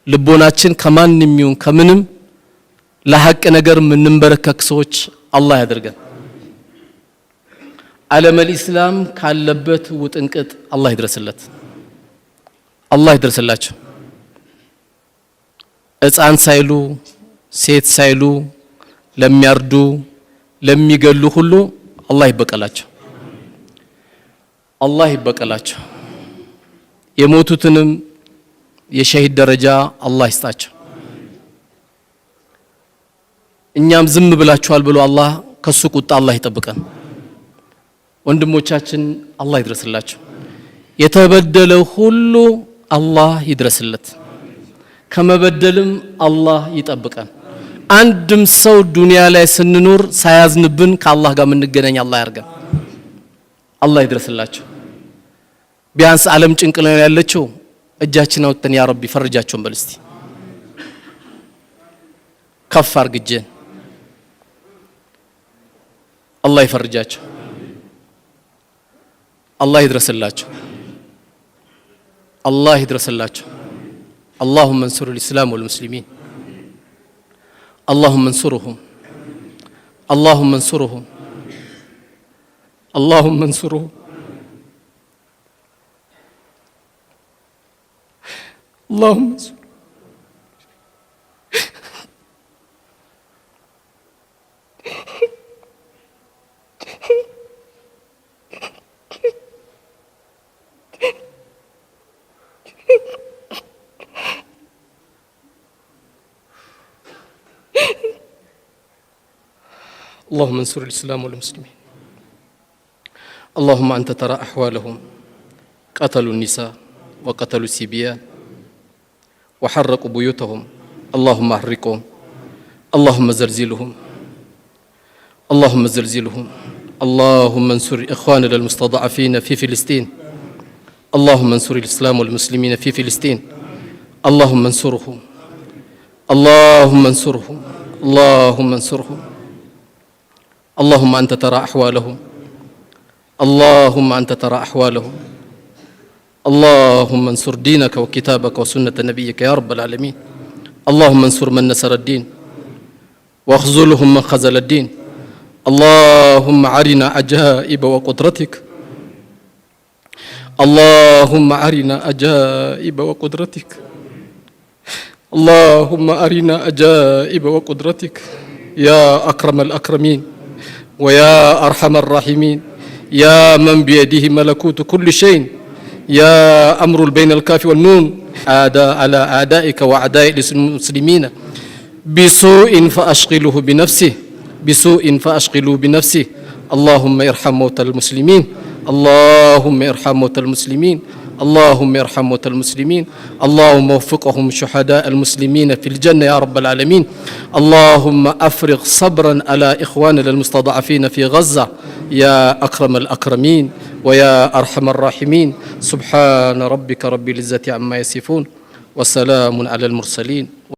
S1: ልቦናችን ከማንም ይሁን ከምንም ለሐቅ ነገር ምንንበረከክ ሰዎች አላህ ያድርገን ዓለም الإسلام ካለበት ውጥንቅጥ አላህ ይድረስለት አላህ ይድረስላቸው ሕፃን ሳይሉ ሴት ሳይሉ ለሚያርዱ ለሚገሉ ሁሉ አላህ ይበቀላቸው አላህ ይበቀላቸው የሞቱትንም የሸሂድ ደረጃ አላህ ይስጣቸው እኛም ዝም ብላችኋል ብሎ አላህ ከሱ ቁጣ አላህ ይጠብቀን ወንድሞቻችን አላህ ይድረስላቸው የተበደለ ሁሉ አላህ ይድረስለት ከመበደልም አላህ ይጠብቀን አንድም ሰው ዱንያ ላይ ስንኖር ሳያዝንብን ከአላህ ጋር ምንገናኝ አላህ ያርገን አላህ ይድረስላቸው ቢያንስ ዓለም ጭንቅ ላይ ያለችው እጃችን አውጥተን ያ ረቢ ፈርጃቸውን በልስቲ ከፍ አርግጀን አላህ ይፈርጃቸው አላህ ይድረስላቸው አላህ ይድረስላቸው اللهم انصر الإسلام والمسلمين اللهم انصرهم اللهم انصرهم اللهم انصرهم اللهم انصرهم اللهم انصر الإسلام والمسلمين اللهم أنت ترى أحوالهم قتلوا النساء وقتلوا الصبيان وحرقوا بيوتهم اللهم احرقهم اللهم زلزلهم اللهم زلزلهم اللهم انصر إخواننا المستضعفين في فلسطين اللهم انصر الإسلام والمسلمين في فلسطين اللهم انصرهم اللهم انصرهم اللهم انصرهم اللهم أنت ترى أحوالهم اللهم أنت ترى أحوالهم اللهم انصر دينك وكتابك وسنة نبيك يا رب العالمين اللهم انصر من نصر الدين واخذلهم من خذل الدين اللهم أرنا عجائب وقدرتك اللهم أرنا عجائب وقدرتك اللهم أرنا عجائب وقدرتك يا أكرم الأكرمين ويا أرحم الراحمين يا من بيده ملكوت كل شيء يا أمر بين الكاف والنون على أعدائك وأعداء المسلمين بسوء فأشغله بنفسه بسوء فأشغله بنفسه اللهم ارحم موتى المسلمين اللهم ارحم موتى المسلمين اللهم ارحم موتى المسلمين اللهم وفقهم شهداء المسلمين في الجنة يا رب العالمين اللهم أفرغ صبرا على إخواننا المستضعفين في غزة يا أكرم الأكرمين ويا أرحم الراحمين سبحان ربك رب العزة عما يصفون وسلام على المرسلين